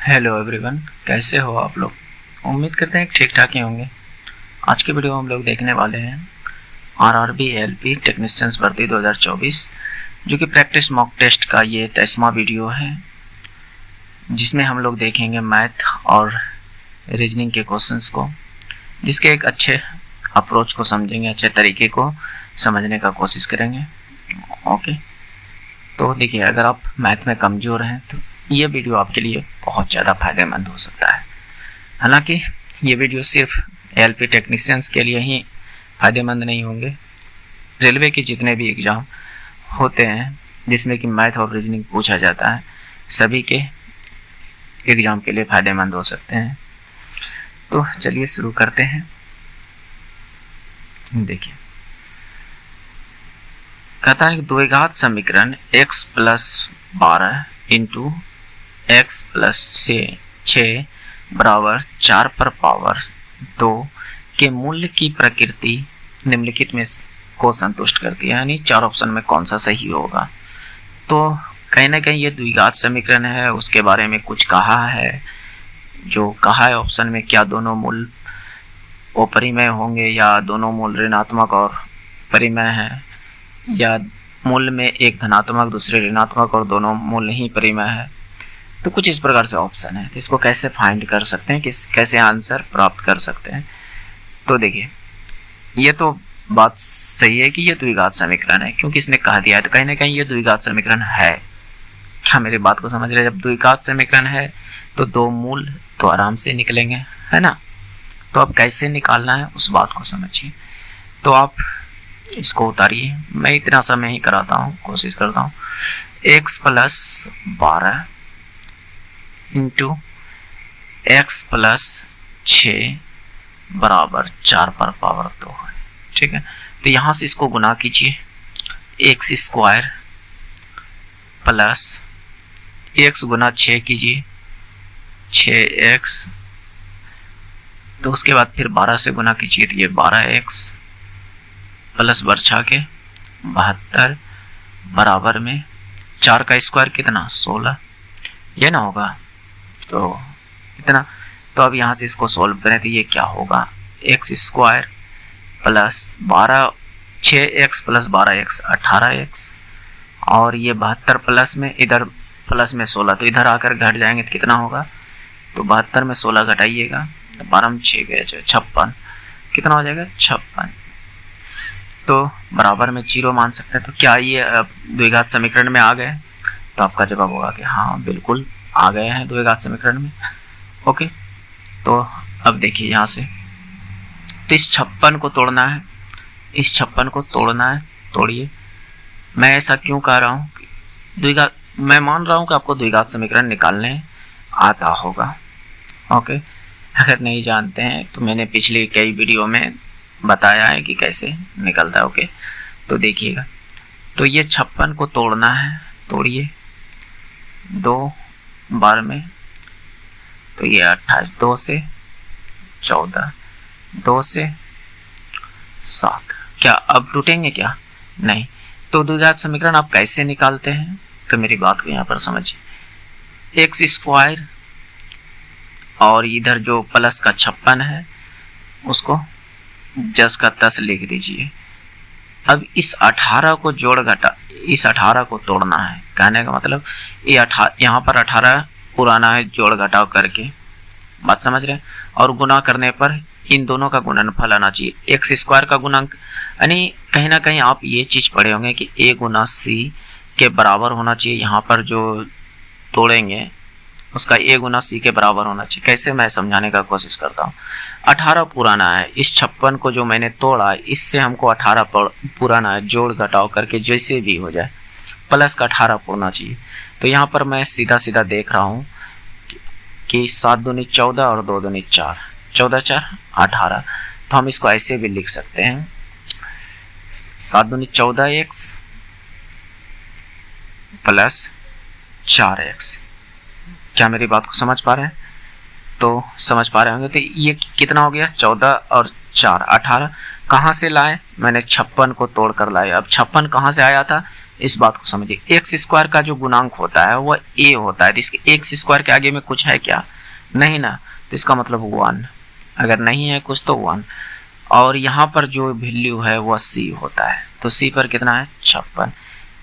Hello everyone, कैसे हो आप लोग। उम्मीद करते हैं ठीक ठाक ही होंगे। आज की वीडियो हम लोग देखने वाले हैं आरआरबी एएलपी टेक्नीशियंस भर्ती 2024 जो कि प्रैक्टिस मॉक टेस्ट का ये 23वां वीडियो है, जिसमें हम लोग देखेंगे मैथ और रीजनिंग के क्वेश्चंस को, जिसके एक अच्छे अप्रोच को समझेंगे, अच्छे तरीके को समझने का कोशिश करेंगे। ओके, तो देखिए, अगर आप मैथ में कमज़ोर हैं तो ये वीडियो आपके लिए बहुत ज़्यादा फायदेमंद हो सकता है। हालांकि ये वीडियो सिर्फ एएलपी टेक्नीशियंस के लिए ही फायदेमंद नहीं होंगे, रेलवे के जितने भी एग्ज़ाम होते हैं जिसमें कि मैथ और रीजनिंग पूछा जाता है, सभी के एग्ज़ाम के लिए फ़ायदेमंद हो सकते हैं। तो चलिए शुरू करते हैं। देखिए, कहता है कि द्विघात समीकरण x plus 12 into x plus 6 बराबर 4 पर पावर 2 के मूल्य की प्रकृति निम्नलिखित में को संतुष्ट करती है, यानी चार ऑप्शन में कौन सा सही होगा। तो कहीं ना कहीं ये द्विघात समीकरण है, उसके बारे में कुछ कहा है। जो कहा है ऑप्शन में, क्या दोनों मूल अपरिमेय होंगे या दोनों मूल ऋणात्मक और परिमेय है, या मूल में एक धनात्मक दूसरे ऋणात्मक और दोनों मूल ही परिमेय है। तो कुछ इस प्रकार से ऑप्शन है, तो इसको कैसे फाइंड कर सकते हैं, कैसे आंसर प्राप्त कर सकते हैं। तो देखिए, ये तो बात सही है कि ये द्विघात समीकरण है, क्योंकि इसने कहा दिया है, तो कहीं ना कहीं ये द्विघात समीकरण है। क्या मेरी बात को समझ रहे हैं? जब द्विघात समीकरण है तो दो मूल तो आराम से निकलेंगे, है ना। तो अब कैसे निकालना है उस बात को समझिए। तो आप इसको उतारिए, मैं इतना समय ही कराता हूँ, कोशिश करता हूँ। x plus 12 into x plus 6 बराबर 4 पर पावर 2 है, ठीक है। तो यहाँ से इसको गुना कीजिए, एक्स स्क्वायर प्लस एक्स गुना 6 कीजिए, 6x, तो उसके बाद फिर 12 से गुना कीजिए, तो ये 12x प्लस बरछा के 72 बराबर में 4 का स्क्वायर कितना, 16, ये ना होगा। तो इतना। तो अब यहाँ से इसको सॉल्व करें तो ये क्या होगा, x square plus 6x plus 12x 18x, और ये 72 प्लस में इधर प्लस में 16, तो इधर आकर घट जाएंगे तो कितना होगा, तो 72 में 16 घटाइएगा तो 12 में 6 गए 56, कितना हो जाएगा 56। तो बराबर में 0 मान सकते हैं। तो क्या ये द्विघात समीकरण में आ गए? तो आपका जवाब होगा कि हाँ, बिल्कुल आ गए हैं द्विघात समीकरण में। ओके, तो अब देखिए यहाँ से, तो इस 56 को तोड़ना है, इस 56 को तोड़ना है, तोड़िए। मैं ऐसा क्यों कह रहा हूँ, द्विघात, मैं मान रहा हूँ कि आपको द्विघात समीकरण निकालने आता होगा। ओके, अगर नहीं जानते हैं तो मैंने पिछली कई वीडियो में बताया है कि कैसे निकलता है। ओके, तो देखिएगा, तो ये 56 को तोड़ना है, तोड़िए 2 बार में, तो ये 28, 2 से 14, 2 से 7, क्या अब टूटेंगे क्या? नहीं। तो द्विघात समीकरण आप कैसे निकालते हैं, तो मेरी बात को यहाँ पर समझिए। एक्स स्क्वायर और इधर जो प्लस का 56 है उसको 10 का 10 लिख दीजिए। अब इस 18 को जोड़ घटा, इस 18 को तोड़ना है, कहने का मतलब ये यहाँ पर 18 पुराना है, जोड़ घटाव करके, बात समझ रहे हैं। और गुना करने पर इन दोनों का गुणनफल आना चाहिए, एक्स स्क्वायर का गुणांक, यानी कहीं ना कहीं आप ये चीज पढ़े होंगे कि a गुना c के बराबर होना चाहिए। यहाँ पर जो तोड़ेंगे उसका a गुना c के बराबर होना चाहिए। कैसे, मैं समझाने का कोशिश करता हूँ। 18 पुराना है, इस 56 को जो मैंने तोड़ा इससे हमको 18 पुराना है, जोड़ घटाव करके जैसे भी हो जाए प्लस का 18 पुराना चाहिए। तो यहाँ पर मैं सीधा सीधा देख रहा हूँ कि 7 दूनी 14 और 2 दूनी 4, 14 4 18। तो हम इसको ऐसे भी लिख सकते हैं, 7 दूनी 14x प्लस 4x। क्या मेरी बात को समझ पा रहे हैं? तो समझ पा रहे होंगे। तो ये कितना हो गया, 14 और 4 18। कहाँ से लाए? मैंने 56 को तोड़ कर लाए। अब 56 कहाँ से आया था, इस बात को समझिए, एक्स स्क्वायर का जो गुणांक होता है वह ए होता है, तो इसके एक्स स्क्वायर के आगे में कुछ है क्या? नहीं ना, तो इसका मतलब 1, अगर नहीं है कुछ तो 1, और यहाँ पर जो वैल्यू है वह सी होता है, तो सी पर कितना है? 56।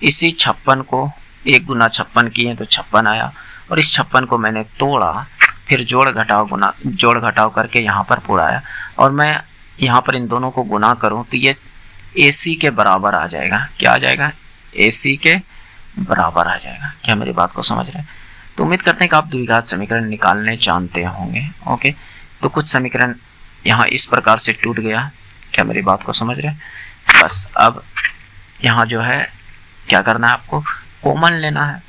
इसी 56 को 1 गुना 56 किए तो 56 आया, और इस 56 को मैंने तोड़ा, फिर जोड़ घटाव करके यहाँ पर पूरा आया, और मैं यहाँ पर इन दोनों को गुना करूँ तो ये AC के बराबर आ जाएगा। क्या आ जाएगा? AC के बराबर आ जाएगा। क्या मेरी बात को समझ रहे हैं? तो उम्मीद करते हैं कि आप द्विघात समीकरण निकालने जानते होंगे। ओके, तो कुछ समीकरण यहाँ इस प्रकार से टूट गया। क्या मेरी बात को समझ रहे हैं? बस अब यहाँ जो है क्या करना है, आपको कॉमन लेना है।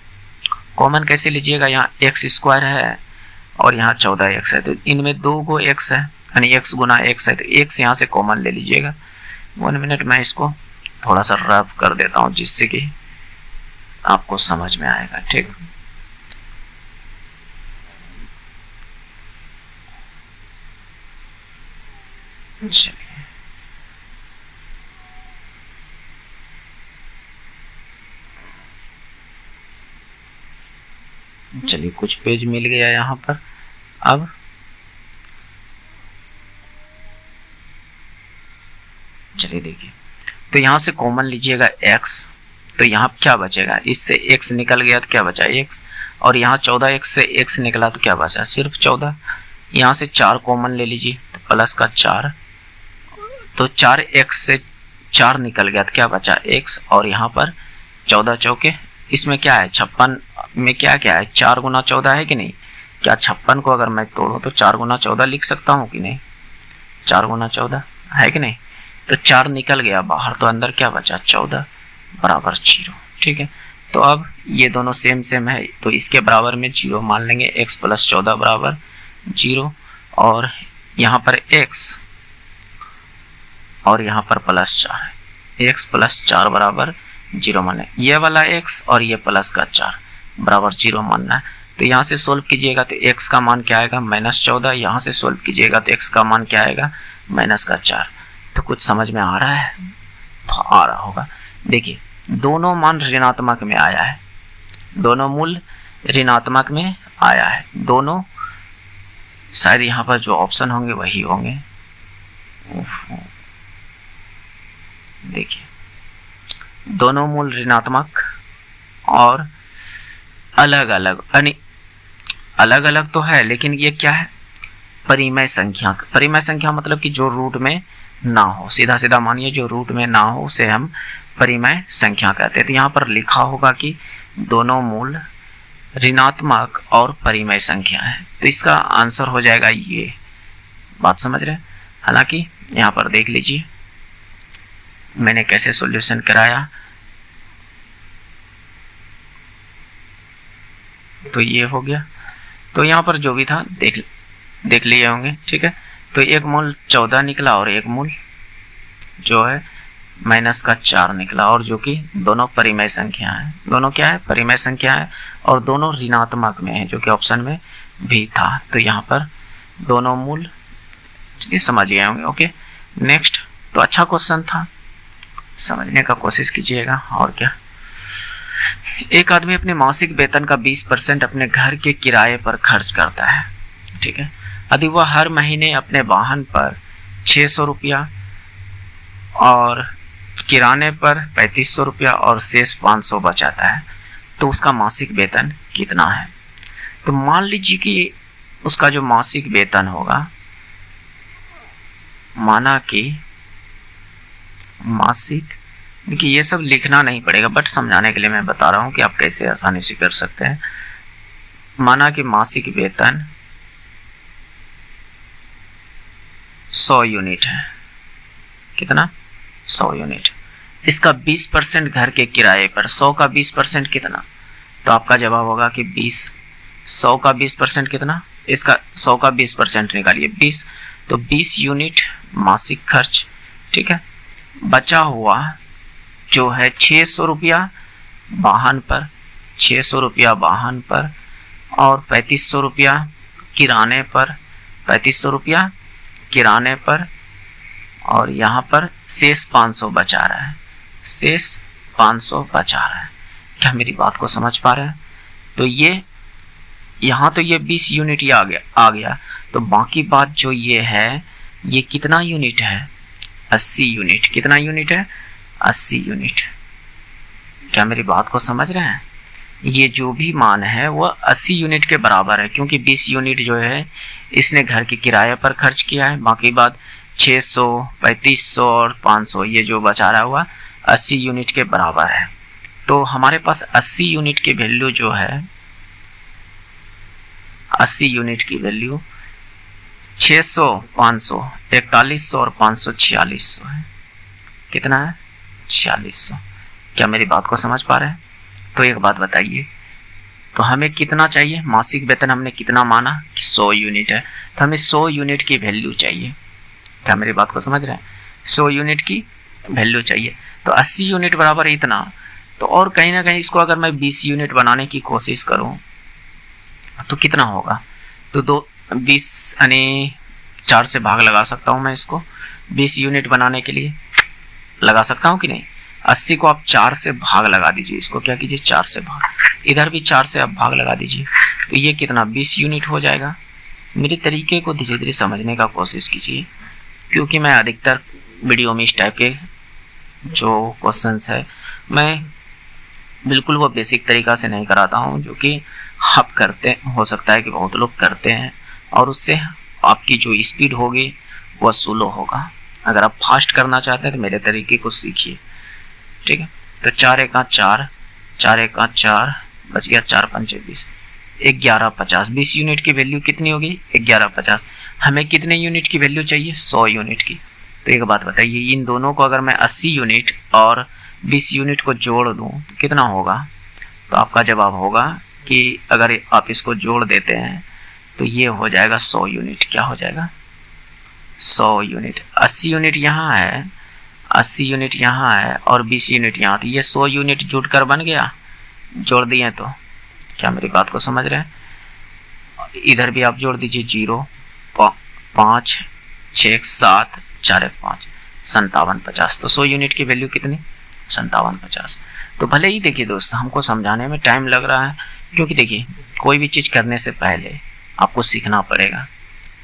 कॉमन कैसे लीजिएगा? यहाँ एक्स स्क्वायर है और यहाँ 14x है, तो इनमें 2 गो x है, यानी x गुना x है, तो x यहाँ से कॉमन ले लीजिएगा। 1 मिनट मैं इसको थोड़ा सा रफ कर देता हूँ जिससे कि आपको समझ में आएगा। ठीक, चलिए कुछ पेज मिल गया यहाँ पर। अब चलिए देखिए, तो यहाँ से कॉमन लीजिएगा x, तो यहाँ क्या बचेगा? इससे x निकल गया तो क्या बचा? x, और यहाँ 14x से x निकला तो क्या बचा? सिर्फ 14। यहाँ से 4 कॉमन ले लीजिए तो प्लस का 4, तो 4x से 4 निकल गया तो क्या बचा? x, और यहाँ पर 14 चौके, इसमें क्या है? 56 में क्या क्या है? 4 गुना 14 है कि नहीं? क्या 56 को अगर मैं तोड़ूं तो 4 गुना 14 लिख सकता हूँ कि नहीं? 4 गुना 14 है कि नहीं? तो 4 निकल गया बाहर, तो अंदर क्या बचा? 14 बराबर 0। ठीक है, तो अब ये दोनों सेम सेम है, तो इसके बराबर में 0 मान लेंगे। x प्लस 14 बराबर 0, और यहाँ पर x और यहाँ पर प्लस 4, x प्लस 4 बराबर 0 माने, ये वाला x और ये प्लस का 4 बराबर 0 मानना है। तो यहाँ से सोल्व कीजिएगा तो x का मान क्या आएगा? -14। यहाँ से सोल्व कीजिएगा तो x का मान क्या आएगा? -4। तो कुछ समझ में आ रहा है? तो आ रहा होगा। देखिए, दोनों मान ऋणात्मक में आया है, दोनों मूल ऋणात्मक में आया है, दोनों शायद यहाँ पर जो ऑप्शन होंगे वही होंगे। देखिए, दोनों मूल ऋणात्मक और अलग अलग, यानी अलग अलग तो है लेकिन ये क्या है? परिमेय संख्या। परिमेय संख्या मतलब कि जो रूट में ना हो, सीधा सीधा मानिए जो रूट में ना हो उसे हम परिमेय संख्या कहते हैं। तो यहाँ पर लिखा होगा कि दोनों मूल ऋणात्मक और परिमेय संख्या है, तो इसका आंसर हो जाएगा ये। बात समझ रहे हैं? हालांकि यहाँ पर देख लीजिए मैंने कैसे सॉल्यूशन कराया, तो ये हो गया। तो यहाँ पर जो भी था देख लिए होंगे। ठीक है, तो एक मूल 14 निकला और एक मूल जो है -4 निकला, और जो कि दोनों परिमेय संख्या है। दोनों क्या है? परिमेय संख्या है, और दोनों ऋणात्मक में है जो कि ऑप्शन में भी था। तो यहाँ पर दोनों मूल समझ गए होंगे। Okay, next. तो अच्छा क्वेश्चन था, समझने का कोशिश कीजिएगा। और क्या, एक आदमी अपने मासिक वेतन का 20% अपने घर के किराए पर खर्च करता है। ठीक है, यदि वह हर महीने अपने वाहन पर 600 रुपया और किराने पर 3500 रुपया और शेष 500 बचाता है, तो उसका मासिक वेतन कितना है? तो मान लीजिए कि उसका जो मासिक वेतन होगा, माना कि मासिक, देखिए ये सब लिखना नहीं पड़ेगा बट समझाने के लिए मैं बता रहा हूं कि आप कैसे आसानी से कर सकते हैं। माना कि मासिक वेतन 100 यूनिट है। कितना? 100 यूनिट। इसका 20% घर के किराए पर, 100 का 20% कितना? तो आपका जवाब होगा कि 20। 100 का 20% कितना? इसका 100 का 20% निकालिए, 20। तो 20 यूनिट मासिक खर्च। ठीक है, बचा हुआ जो है 600 रुपया वाहन पर, 600 रुपया वाहन पर और 3500 रुपया किराने पर, 3500 रुपया किराने पर, और यहाँ पर शेष 500 बचा रहा है। शेष 500 बचा रहा है। क्या मेरी बात को समझ पा रहे हैं? तो ये यहाँ तो ये 20 यूनिट ही आ गया। तो बाकी बात जो ये है, ये कितना यूनिट है? 80 यूनिट। कितना यूनिट है? 80 यूनिट। क्या मेरी बात को समझ रहे हैं? ये जो भी मान है वह 80 यूनिट के बराबर है, क्योंकि 20 यूनिट जो है इसने घर के किराए पर खर्च किया है। बाकी बात 600, 3500 और 500, ये जो बचा रहा हुआ 80 यूनिट के बराबर है। तो हमारे पास 80 यूनिट की वैल्यू जो है, 80 यूनिट की वैल्यू 600, 500, 4100 और 500 4600 है। कितना है? 4600। क्या मेरी बात को समझ पा रहे हैं? तो एक बात बताइए, तो हमें कितना चाहिए? मासिक वेतन हमने कितना माना कि 100 यूनिट है, तो हमें 100 यूनिट की वैल्यू चाहिए। क्या मेरी बात को समझ रहे हैं? 100 यूनिट की वैल्यू चाहिए। तो 80 यूनिट बराबर इतना। तो और कहीं ना कहीं इसको अगर मैं 20 यूनिट बनाने की कोशिश करूं तो कितना होगा? तो 20 यानी 4 से भाग लगा सकता हूं मैं इसको। 20 यूनिट बनाने के लिए लगा सकता हूं कि नहीं? 80 को आप 4 से भाग लगा दीजिए। इसको क्या कीजिए? 4 से भाग, इधर भी 4 से आप भाग लगा दीजिए। तो ये कितना? 20 यूनिट हो जाएगा। मेरे तरीके को धीरे धीरे समझने का कोशिश कीजिए, क्योंकि मैं अधिकतर वीडियो में इस टाइप के जो क्वेश्चंस है मैं बिल्कुल वो बेसिक तरीका से नहीं कराता हूँ, जो कि आप करते, हो सकता है कि बहुत लोग करते हैं और उससे आपकी जो स्पीड होगी वह स्लो होगा। अगर आप फास्ट करना चाहते हैं तो मेरे तरीके को सीखिए, ठीक है। तो 4 एका 4, 4 एका 4, बच गया 4 पंचे 20, 1150। 20 यूनिट की वैल्यू कितनी होगी? 1150। हमें कितने यूनिट की वैल्यू चाहिए? 100 यूनिट की। तो एक बात बताइए, इन दोनों को अगर मैं 80 यूनिट और 20 यूनिट को जोड़ दूं तो कितना होगा? तो आपका जवाब होगा कि अगर आप इसको जोड़ देते हैं तो ये हो जाएगा 100 यूनिट। क्या हो जाएगा? 100 यूनिट। 80 यूनिट यहाँ है, 80 यूनिट यहाँ है और 20 यूनिट यहाँ। तो ये 100 यूनिट जुड़कर बन गया, जोड़ दिए तो। क्या मेरी बात को समझ रहे हैं? इधर भी आप जोड़ दीजिए 0, 5, 6, 7, 4, 5, 5750। तो 100 यूनिट की वैल्यू कितनी? 5750। तो भले ही देखिए दोस्त, हमको समझाने में टाइम लग रहा है, क्योंकि देखिए कोई भी चीज़ करने से पहले आपको सीखना पड़ेगा,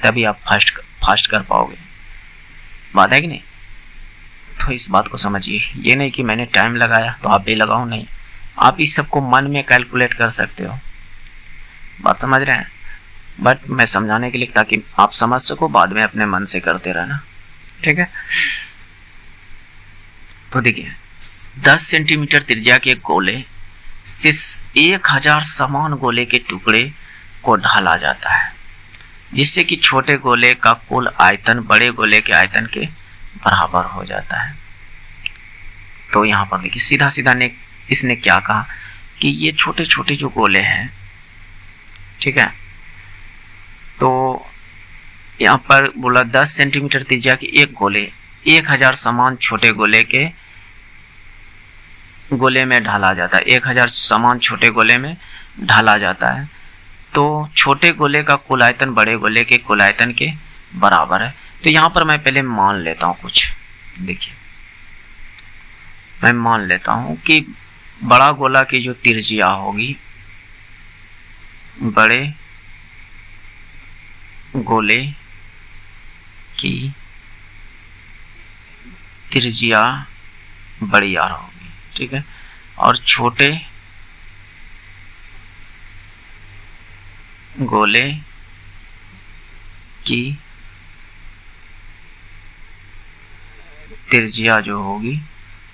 तभी आप फास्ट कर पाओगे। बात है कि नहीं? तो इस बात को समझिए, ये नहीं कि मैंने टाइम लगाया तो आप भी लगाओ, नहीं। आप इस सबको मन में कैलकुलेट कर सकते हो। बात समझ रहे हैं? बट मैं समझाने के लिए, ताकि आप समझ सको, बाद में अपने मन से करते रहना, ठीक है। तो देखिए 10 सेंटीमीटर त्रिज्या के गोले से 1000 समान गोले के टुकड़े को ढाला जाता है, जिससे कि छोटे गोले का कुल आयतन बड़े गोले के आयतन के बराबर हो जाता है। तो यहाँ पर देखिए सीधा सीधा इसने क्या कहा कि ये छोटे छोटे जो गोले हैं, ठीक है, तो यहाँ पर बोला 10 सेंटीमीटर त्रिज्या के एक गोले 1000 समान छोटे गोले में ढाला जाता है। 1000 समान छोटे गोले में ढाला जाता है। तो छोटे गोले का कुल आयतन बड़े गोले के कुल आयतन के बराबर है। तो यहाँ पर मैं पहले मान लेता हूँ कुछ। देखिए मैं मान लेता हूँ कि बड़ा गोला की जो त्रिज्या होगी, बड़े गोले की त्रिज्या बड़ी आर होगी, ठीक है, और छोटे गोले की त्रिज्या जो होगी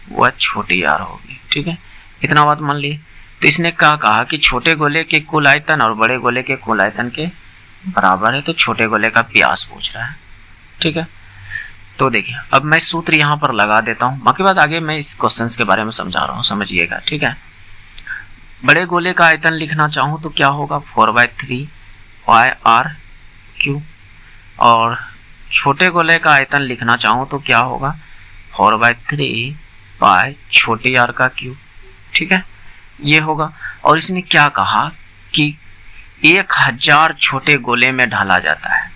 वह छोटी आर होगी, ठीक है। इतना बात मान ली। तो इसने क्या कहा कि छोटे गोले के कुल आयतन और बड़े गोले के कुल आयतन के बराबर है। तो छोटे गोले का व्यास पूछ रहा है, ठीक है। तो देखिए अब मैं सूत्र यहाँ पर लगा देता हूँ, बाकी बात आगे मैं इस क्वेश्चन के बारे में समझा रहा हूँ, समझिएगा, ठीक है। बड़े गोले का आयतन लिखना चाहूँ तो क्या होगा? 4/3 πr3। और छोटे गोले का आयतन लिखना चाहूँ तो क्या होगा? 4/3 पाई छोटे आर का क्यूब, ठीक है, ये होगा। और इसने क्या कहा कि 1000 छोटे गोले में ढाला जाता है।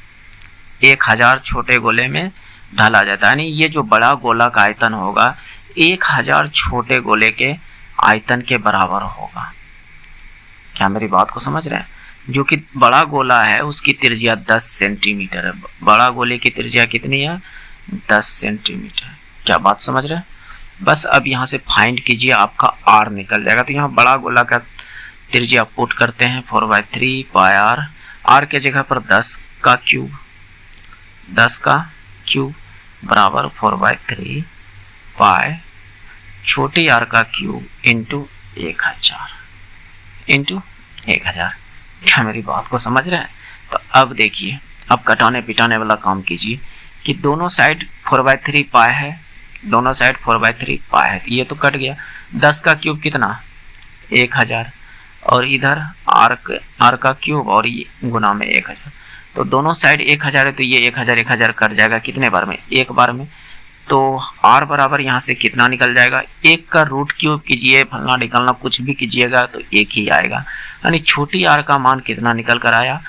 1000 छोटे गोले में ढाला जाता है, यानी ये जो बड़ा गोला का आयतन होगा 1000 छोटे गोले के आयतन के बराबर होगा। क्या मेरी बात को समझ रहे हैं? जो कि बड़ा गोला है उसकी त्रिज्या 10 सेंटीमीटर है। बड़ा गोले की त्रिज्या कितनी है? 10 सेंटीमीटर। क्या बात समझ रहे हैं? बस अब यहाँ से फाइंड कीजिए, आपका आर निकल जाएगा। तो यहाँ बड़ा गोला का त्रिज्या पुट करते हैं 4/3 पाई आर। आर के जगह पर 10 का क्यूब बराबर 4/3 पाई छोटी आर का क्यूब इंटू 1000। क्या मेरी बात को समझ रहे हैं? तो अब देखिए, अब कटाने पिटाने वाला काम कीजिए कि दोनों साइड 4/3 पाई है, दोनों साइड 4/3 पाई है। ये तो कट गया। 10 का क्यूब कितना? 1000, और इधर आर का क्यूब और ये गुना में 1000। तो दोनों साइड 1000 है, तो ये 1000 कट जाएगा कितने बार में? एक बार में। तो आर बराबर यहाँ से कितना निकल जाएगा? 1 का रूट क्यूब कीजिए, फलना निकलना कुछ भी कीजिएगा तो 1 ही आएगा। यानी छोटी आर का मान कितना निकल कर आया?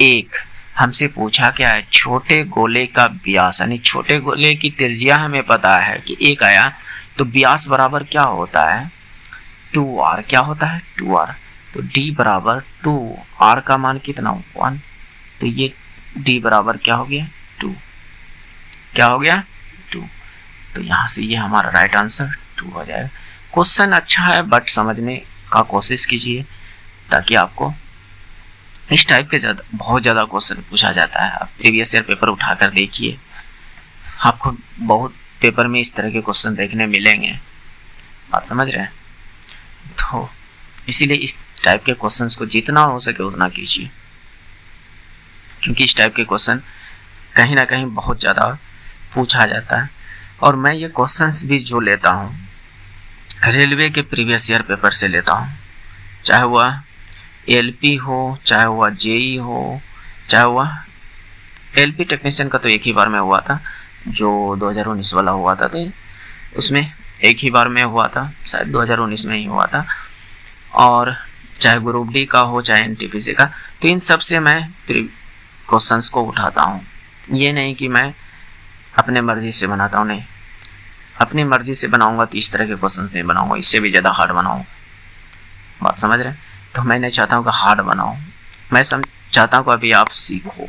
1। हमसे पूछा क्या है? छोटे गोले का व्यास, यानी छोटे गोले की त्रिज्या हमें पता है कि 1 आया, तो व्यास बराबर क्या होता है? 2r। क्या होता है? 2r। तो d बराबर 2, r का मान कितना? 1। तो ये d बराबर क्या हो गया? 2। क्या हो गया? 2। तो यहाँ से ये हमारा राइट आंसर 2 हो जाएगा। क्वेश्चन अच्छा है, बट समझने का कोशिश कीजिए, ताकि आपको इस टाइप के बहुत ज़्यादा क्वेश्चन पूछा जाता है। आप प्रीवियस ईयर पेपर उठाकर देखिए, आपको बहुत पेपर में इस तरह के क्वेश्चन देखने मिलेंगे। बात समझ रहे हैं? तो इसीलिए इस टाइप के क्वेश्चंस को जितना हो सके उतना कीजिए, क्योंकि इस टाइप के क्वेश्चन कहीं ना कहीं बहुत ज़्यादा पूछा जाता है। और मैं ये क्वेश्चंस भी जो लेता हूँ रेलवे के प्रीवियस ईयर पेपर से लेता हूँ, चाहे वह एलपी हो, चाहे वह जेई हो, चाहे वह एलपी टेक्नीशियन का तो एक ही बार में हुआ था, जो 2019 वाला हुआ था, तो उसमें एक ही बार में हुआ था, शायद 2019 में ही हुआ था। और चाहे ग्रुप डी का हो, चाहे एनटीपीसी का, तो इन सब से मैं क्वेश्चंस को उठाता हूँ। ये नहीं कि मैं अपने मर्जी से बनाता हूँ, नहीं, अपनी मर्जी से बनाऊंगा तो इस तरह के क्वेश्चंस नहीं बनाऊंगा, इससे भी ज़्यादा हार्ड बनाऊंगा। बात समझ रहे हैं? तो मैं नहीं चाहता हूँ कि हार्ड बनाऊँ, मैं चाहता हूँ कि अभी आप सीखो।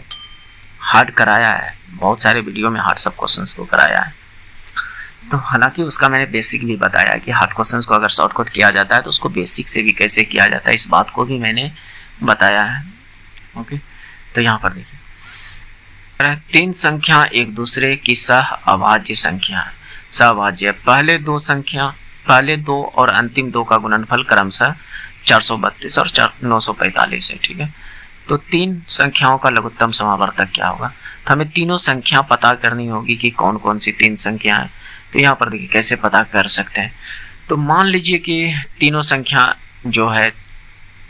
हार्ड कराया है, बहुत सारे वीडियो में हार्ड सब क्वेश्चंस को कराया है। तो हालांकि उसका मैंने बेसिक भी बताया कि हार्ड क्वेश्चंस को अगर शॉर्टकट किया जाता है तो उसको बेसिक से भी कैसे किया जाता है, इस बात को भी मैंने बताया है। ओके, तो यहाँ पर देखिए, 3 संख्या एक दूसरे की सहअभाज्य संख्या है। सहअभाज्य, पहले दो और अंतिम 2 का गुणनफल क्रमशः 432 और 945 है। ठीक है, तो 3 संख्याओं का लघुत्तम समावर्तक क्या होगा? तो हमें तीनों संख्या पता करनी होगी कि कौन कौन सी 3 संख्या है। तो यहाँ पर देखिए कैसे पता कर सकते हैं। तो मान लीजिए कि तीनों संख्या जो है,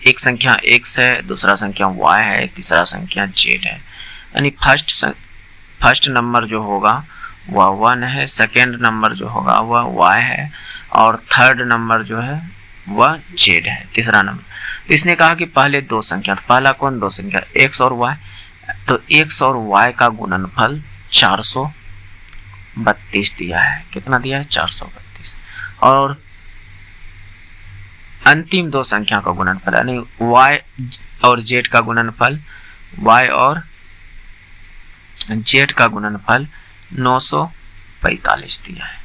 एक संख्या x है, दूसरा संख्या y है, तीसरा संख्या z है। यानी फर्स्ट नंबर जो होगा वह 1 है, सेकेंड नंबर जो होगा वह y है, और थर्ड नंबर जो है वह z है, तीसरा नंबर। तो इसने कहा कि पहले 2 संख्या, तो पहला कौन? 2 संख्या x और y। तो x और y का गुणनफल 432 दिया है। कितना दिया है? 432। और अंतिम 2 संख्या का गुणनफल, यानी y और z का गुणनफल, y और z का गुणनफल 945 दिया है।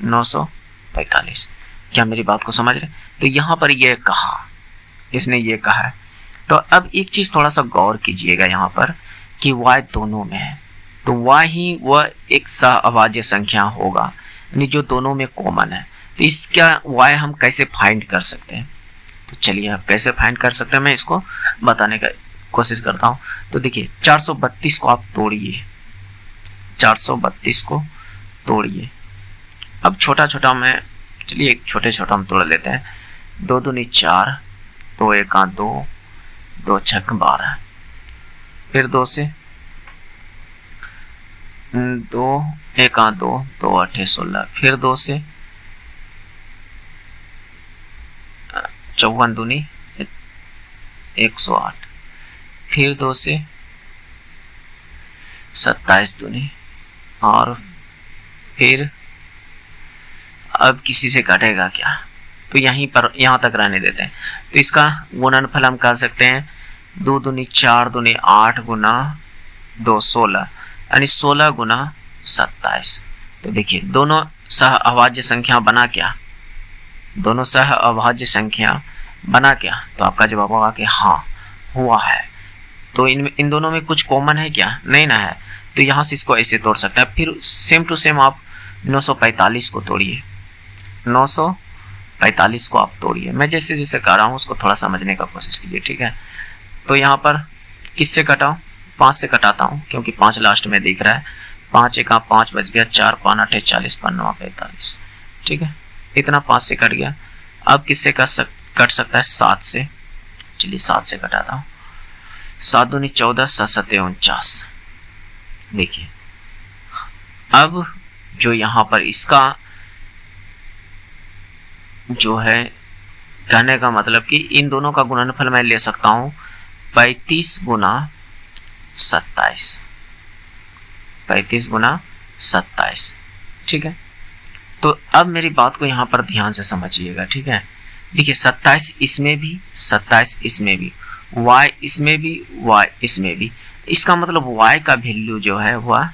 945। क्या मेरी बात को समझ रहे? तो यहाँ पर ये कहा, इसने ये कहा है। तो अब एक चीज थोड़ा सा गौर कीजिएगा यहाँ पर कि y दोनों में है, तो y ही वह एक सहअभाज्य संख्या होगा, यानी जो दोनों में कॉमन है। तो इसका y हम कैसे फाइंड कर सकते हैं? तो चलिए अब कैसे फाइंड कर सकते हैं मैं इसको बताने का कोशिश करता हूँ। तो देखिए 432 को आप तोड़िए, 432 को तोड़िए। अब छोटा छोटा में, चलिए छोटे छोटा हम तोड़ लेते हैं। 2 दूनी 4, 2 एका 2, 2 छक 12, फिर 2 से 2 एका 2, 2 8 16, फिर 2 से 54 दूनी 108, फिर 2 से 27 दूनी, और फिर अब किसी से कटेगा क्या, तो यहीं पर यहाँ तक रहने देते हैं। तो इसका गुणनफल हम कह सकते हैं 2 दूनी 4 दूनी 8 गुना 2 16, यानी 16 गुना 27। तो देखिए दोनों सह अभाज्य संख्या बना क्या, दोनों सह अभाज्य संख्या बना क्या, तो आपका जवाब होगा कि हाँ हुआ है। तो इन दोनों में कुछ कॉमन है क्या, नहीं ना है, तो यहाँ से इसको ऐसे तोड़ सकता है। फिर सेम टू सेम आप 945 को तोड़िए, 945 को आप तोड़िए। मैं जैसे जैसे कर रहा हूँ उसको थोड़ा समझने का कोशिश कीजिए, ठीक है। तो यहाँ पर किससे कटाऊँ, 5 से कटाता हूँ क्योंकि 5 लास्ट में दिख रहा है। 5 एका 5 बच गया, 4 5 8 40, 5 9 45, ठीक है। इतना 5 से कट गया। अब किससे कट सकता है, 7 से। चलिए 7 से कटाता हूँ। 7 दूनी 14, 7 7 49। देखिए अब जो यहाँ पर इसका जो है कहने का मतलब कि इन दोनों का गुणनफल मैं ले सकता हूँ 35 गुना 27, 35 गुना 27, ठीक है। तो अब मेरी बात को यहाँ पर ध्यान से समझिएगा, ठीक है। देखिए 27 इसमें भी, 27 इसमें भी, y इसमें भी, y इसमें भी। इसका मतलब y का वैल्यू जो है वह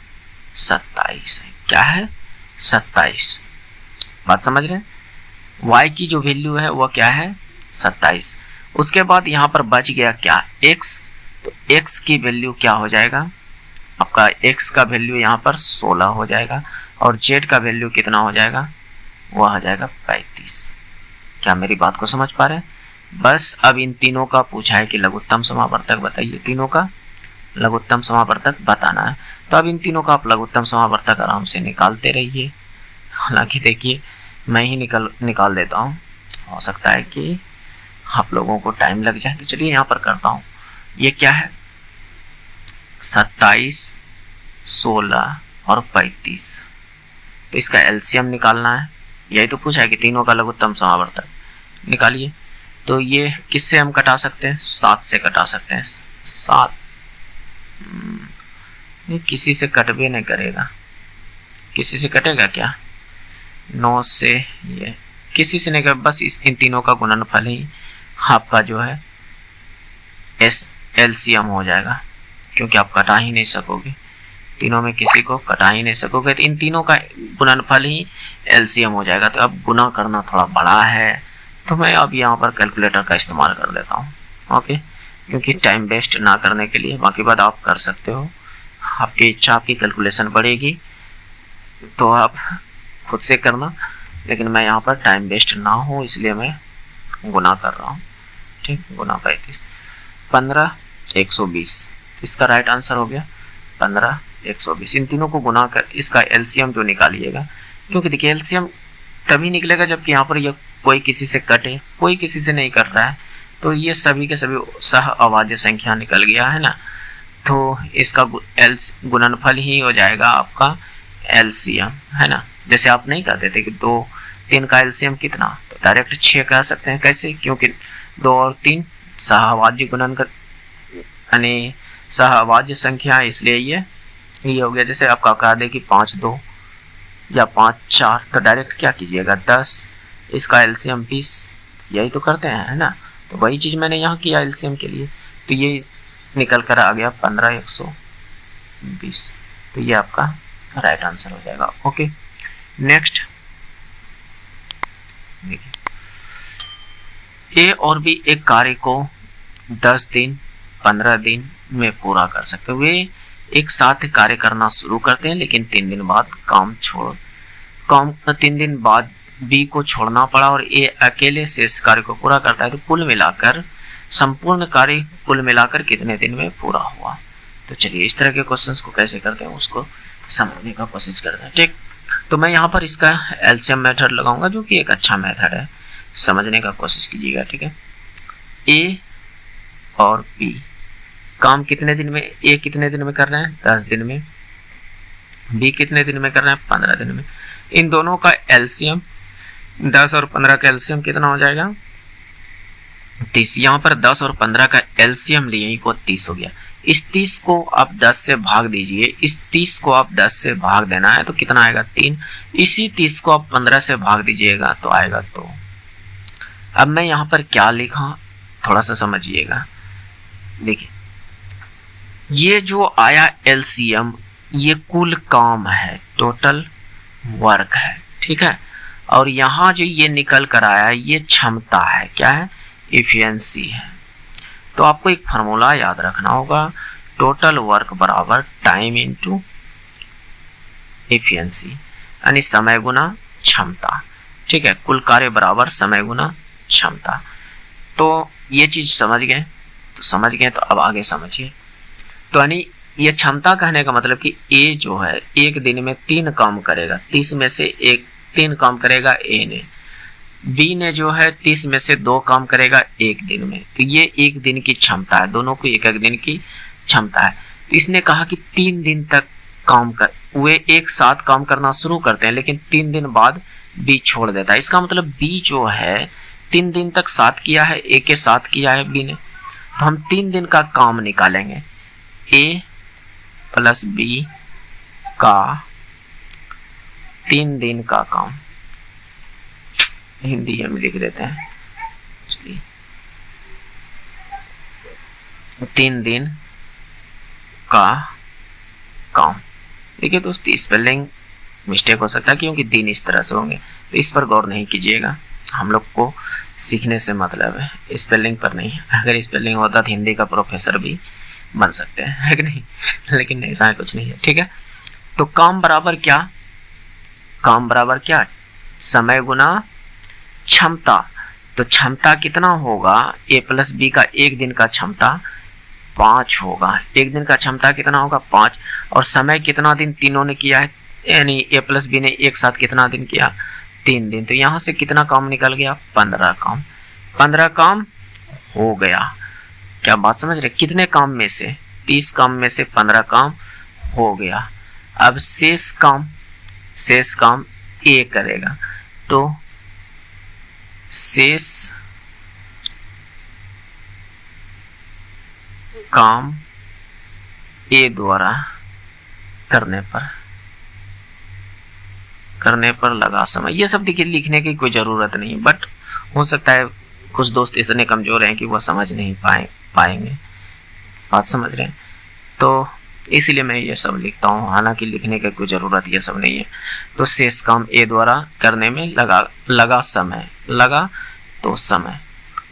27 है। क्या है, 27। बात समझ रहे हैं, y की जो वैल्यू है वह क्या है, 27। उसके बाद यहाँ पर बच गया क्या, x। तो x की वैल्यू क्या हो जाएगा, आपका x का वैल्यू यहाँ पर 16 हो जाएगा और z का वैल्यू कितना हो जाएगा, वह हो जाएगा 35। क्या मेरी बात को समझ पा रहे हैं। बस अब इन तीनों का पूछा है कि लघुत्तम समावर्तक बताइए, तीनों का लघुत्तम समावर्तक बताना है। तो अब इन तीनों का आप लघुत्तम समावर्तक आराम से निकालते रहिए। हालांकि देखिए मैं ही निकाल देता हूँ, हो सकता है कि आप लोगों को टाइम लग जाए। तो चलिए यहाँ पर करता हूँ। ये क्या है, 27, 16 और 35। तो इसका एलसीएम निकालना है, यही तो पूछा है कि तीनों का लघुत्तम समावर्तक निकालिए। तो ये किससे हम कटा सकते हैं, 7 से कटा सकते हैं। 7 नहीं, किसी से कटबे नहीं करेगा, किसी से कटेगा क्या, 9 से, ये किसी से नहीं कर, बस इन तीनों का गुणनफल ही आपका जो है एलसीएम हो जाएगा, क्योंकि आप कटा ही नहीं सकोगे, तीनों में किसी को कटा ही नहीं सकोगे। तो इन तीनों का गुणनफल ही एलसीएम हो जाएगा। तो अब गुना करना थोड़ा बड़ा है, तो मैं अब यहाँ पर कैलकुलेटर का इस्तेमाल कर लेता हूँ, ओके, क्योंकि टाइम वेस्ट ना करने के लिए। बाकी बात आप कर सकते हो, आपकी इच्छा, आपकी कैलकुलेशन बढ़ेगी तो आप खुद से करना, लेकिन मैं यहाँ पर टाइम वेस्ट ना हो इसलिए मैं गुना कर रहा हूँ, ठीक। गुना 35, 15 120, इसका राइट आंसर हो गया 15 120। इन तीनों को गुना कर इसका एलसीएम जो निकालिएगा, क्योंकि देखिए एलसीएम तभी निकलेगा जबकि यहाँ पर यह कोई किसी से कटे, कोई किसी से नहीं कट रहा है, तो ये सभी के सभी सह अभाज्य संख्या निकल गया है ना। तो इसका गुणनफल ही हो जाएगा आपका एलसीएम, है ना। जैसे आप नहीं कहते थे कि 2 3 का एलसीएम कितना, तो डायरेक्ट 6 कह सकते हैं। कैसे, क्योंकि 2 और 3 सहअभाज्य गुणन का यानी सहअभाज्य संख्या, इसलिए ये हो गया। जैसे आपका कह दे कि 5 2 या 5 4, तो डायरेक्ट क्या कीजिएगा 10, इसका एलसीएम 20, यही तो करते हैं, है ना। तो वही चीज मैंने यहाँ किया एलसीएम के लिए, तो ये निकल कर आ गया 15 120। तो ये आपका राइट आंसर हो जाएगा, ओके। नेक्स्ट देखिए, ए और बी एक कार्य को 10 दिन 15 दिन में पूरा कर सकते हैं। वे एक साथ कार्य करना शुरू करते हैं, लेकिन 3 दिन बाद 3 दिन बाद बी को छोड़ना पड़ा और ए अकेले शेष कार्य को पूरा करता है। तो कुल मिलाकर संपूर्ण कार्य कुल मिलाकर कितने दिन में पूरा हुआ। तो चलिए इस तरह के क्वेश्चंस को कैसे करते हैं उसको समझने का कोशिश करते हैं, ठीक। तो मैं यहाँ पर इसका एलसीएम मेथड लगाऊंगा, जो कि एक अच्छा मेथड है, समझने का कोशिश कीजिएगा, ठीक है। ए और बी काम कितने दिन में, ए कितने दिन में कर रहे हैं 10 दिन में, बी कितने दिन में कर रहे हैं 15 दिन में। इन दोनों का एलसीएम 10 और 15 का एलसीएम कितना हो जाएगा 30। यहाँ पर 10 और 15 का एलसीएम लिए, वो 30 हो गया। इस 30 को आप 10 से भाग दीजिए, इस 30 को आप 10 से भाग देना है तो कितना आएगा 3। इसी 30 को आप 15 से भाग दीजिएगा तो आएगा 2। अब मैं यहाँ पर क्या लिखा थोड़ा सा समझिएगा। देखिए ये जो आया एलसीएम ये कुल काम है, टोटल वर्क है, ठीक है। और यहाँ जो ये निकल कर आया ये क्षमता है, क्या है, इफिशिएंसी है। तो आपको एक फार्मूला याद रखना होगा, टोटल वर्क बराबर टाइम इनटू इफिशिएंसी, यानी समय गुना क्षमता, ठीक है। कुल कार्य बराबर समय गुना क्षमता। तो ये चीज समझ गए, तो अब आगे समझिए। तो यानी ये क्षमता कहने का मतलब कि ए जो है एक दिन में 3 काम करेगा, 30 में से 3 काम करेगा ए ने। बी ने जो है 30 में से 2 काम करेगा एक दिन में। तो ये एक दिन की क्षमता है, दोनों को एक दिन की क्षमता है। तो इसने कहा कि 3 दिन तक काम कर, वे एक साथ काम करना शुरू करते हैं लेकिन 3 दिन बाद बी छोड़ देता है। इसका मतलब बी जो है 3 दिन तक साथ किया है, ए के साथ किया है बी ने। तो हम 3 दिन का काम निकालेंगे, ए प्लस बी का 3 दिन का काम, हिंदी में लिख देते हैं, चलिए 3 दिन का काम। देखिए दोस्तों स्पेलिंग मिस्टेक हो सकता है क्योंकि दिन इस तरह से होंगे, तो इस पर गौर नहीं कीजिएगा, हम लोग को सीखने से मतलब है, स्पेलिंग पर नहीं। अगर स्पेलिंग होता तो हिंदी का प्रोफेसर भी बन सकते हैं, है कि नहीं, लेकिन ऐसा कुछ नहीं है, ठीक है। तो काम बराबर क्या, काम बराबर क्या, समय गुना क्षमता। तो क्षमता कितना होगा, ए प्लस बी का एक दिन का क्षमता 5 होगा, एक दिन का क्षमता कितना होगा 5। और समय कितना दिन तीनों ने किया है, यानी ए प्लस बी ने एक साथ कितना दिन किया 3 दिन। तो यहां से कितना काम निकल गया 15 काम, 15 काम हो गया। क्या बात समझ रहे, कितने काम में से 30 काम में से 15 काम हो गया। अब शेष काम ए करेगा, तो शेष काम ए द्वारा करने पर लगा समय। ये सब देखिए लिखने की कोई जरूरत नहीं, बट हो सकता है कुछ दोस्त इतने कमजोर हैं कि वह समझ नहीं पाएंगे, बात समझ रहे हैं, तो इसीलिए मैं ये सब लिखता हूँ, हालांकि लिखने की कोई ज़रूरत ये सब नहीं है। तो शेष काम ए द्वारा करने में लगा समय, लगा तो समय।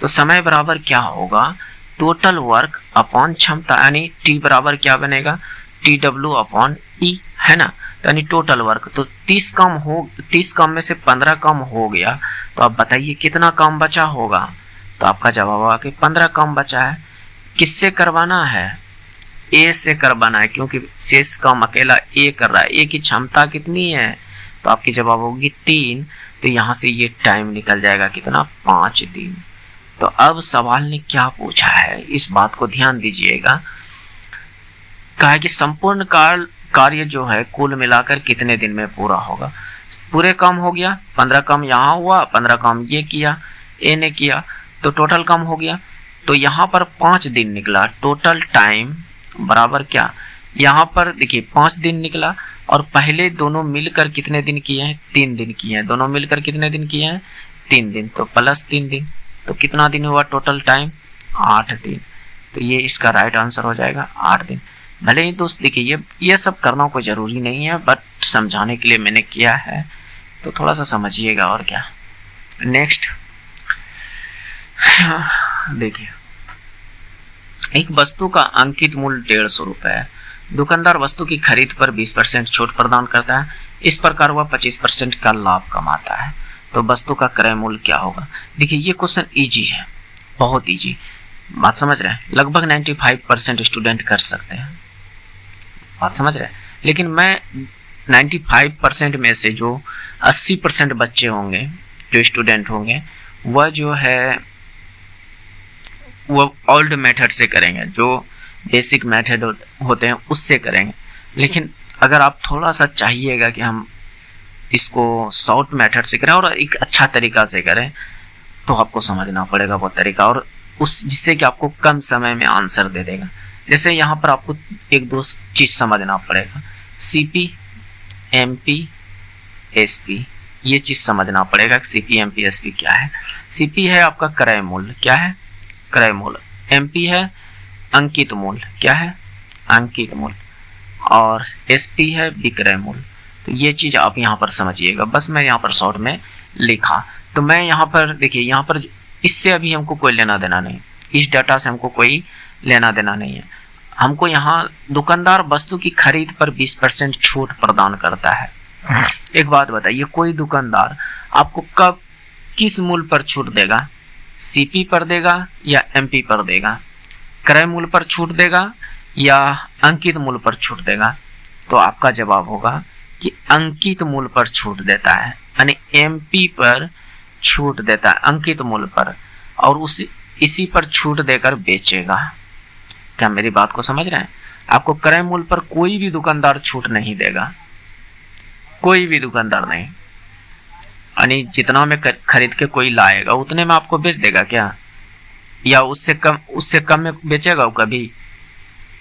तो समय बराबर क्या होगा, टोटल वर्क अपॉन क्षमता, यानी टी बराबर क्या बनेगा, टी डब्ल्यू अपॉन ई, है ना। तो यानी टोटल वर्क, तो 30 काम में से 15 काम हो गया। तो आप बताइए कितना काम बचा होगा, तो आपका जवाब आ कि 15 काम बचा है। किससे करवाना है, ए से करवाना है, क्योंकि शेष काम अकेला ए कर रहा है, ए की क्षमता कितनी है, तो आपकी जवाब होगी 3। तो यहां से ये टाइम निकल जाएगा कितना 5 दिन। तो अब सवाल ने क्या पूछा है, इस बात को ध्यान दीजिएगा, कहा कि संपूर्ण कार्य जो है कुल मिलाकर कितने दिन में पूरा होगा। पूरे काम हो गया, 15 काम यहाँ हुआ, 15 काम ये किया, ए ने किया, तो टोटल काम हो गया। तो यहाँ पर 5 दिन निकला, टोटल टाइम बराबर क्या, यहाँ पर देखिए 5 दिन निकला, और पहले दोनों मिलकर कितने दिन किए हैं 3 दिन किए हैं, दोनों मिलकर कितने दिन किए हैं 3 दिन, तो प्लस 3 दिन, तो कितना दिन हुआ टोटल टाइम 8 दिन। तो ये इसका राइट आंसर हो जाएगा 8 दिन। भले ही दोस्त देखिए ये सब करना कोई ज़रूरी नहीं है, बट समझाने के लिए मैंने किया है, तो थोड़ा सा समझिएगा और क्या। नेक्स्ट देखिए, एक वस्तु का अंकित मूल्य 150 रुपये है। दुकानदार वस्तु की खरीद पर 20% छूट प्रदान करता है, इस प्रकार वह 25% का लाभ कमाता है। तो वस्तु का क्रय मूल्य क्या होगा। देखिए ये क्वेश्चन इजी है, बहुत इजी, बात समझ रहे हैं, लगभग 95% स्टूडेंट कर सकते हैं, बात समझ रहे हैं। लेकिन मैं 95% में से जो 80% बच्चे होंगे, जो स्टूडेंट होंगे, वह जो है वो ओल्ड मेथड से करेंगे, जो बेसिक मेथड होते हैं उससे करेंगे। लेकिन अगर आप थोड़ा सा चाहिएगा कि हम इसको शॉर्ट मेथड से करें और एक अच्छा तरीका से करें, तो आपको समझना पड़ेगा वो तरीका, और उस जिससे कि आपको कम समय में आंसर दे देगा। जैसे यहाँ पर आपको एक दो चीज समझना पड़ेगा, CP MP SP, ये चीज समझना पड़ेगा कि CP MP SP क्या है। CP है आपका क्रय मूल्य, क्या है? क्रय मूल्य। MP है अंकित मूल्य, क्या है? अंकित मूल्य। और SP है विक्रय मूल्य। तो ये चीज आप यहाँ पर समझिएगा। बस मैं यहाँ पर शॉर्ट में लिखा, तो मैं यहाँ पर देखिए, यहाँ पर इससे अभी हमको कोई लेना देना नहीं, इस डाटा से हमको कोई लेना देना नहीं है। हमको यहाँ दुकानदार वस्तु की खरीद पर 20% छूट प्रदान करता है। एक बात बताइए, कोई दुकानदार आपको कब किस मूल्य पर छूट देगा? CP पर देगा या MP पर देगा? क्रय मूल्य पर छूट देगा या अंकित मूल्य पर छूट देगा? तो आपका जवाब होगा कि अंकित मूल्य पर छूट देता है, यानी MP पर छूट देता है अंकित मूल्य पर, और इसी पर छूट देकर बेचेगा। क्या मेरी बात को समझ रहे हैं? आपको क्रय मूल्य पर कोई भी दुकानदार छूट नहीं देगा, कोई भी दुकानदार नहीं, यानी जितना में खरीद के कोई लाएगा उतने में आपको बेच देगा क्या? या उससे कम में बेचेगा? वो कभी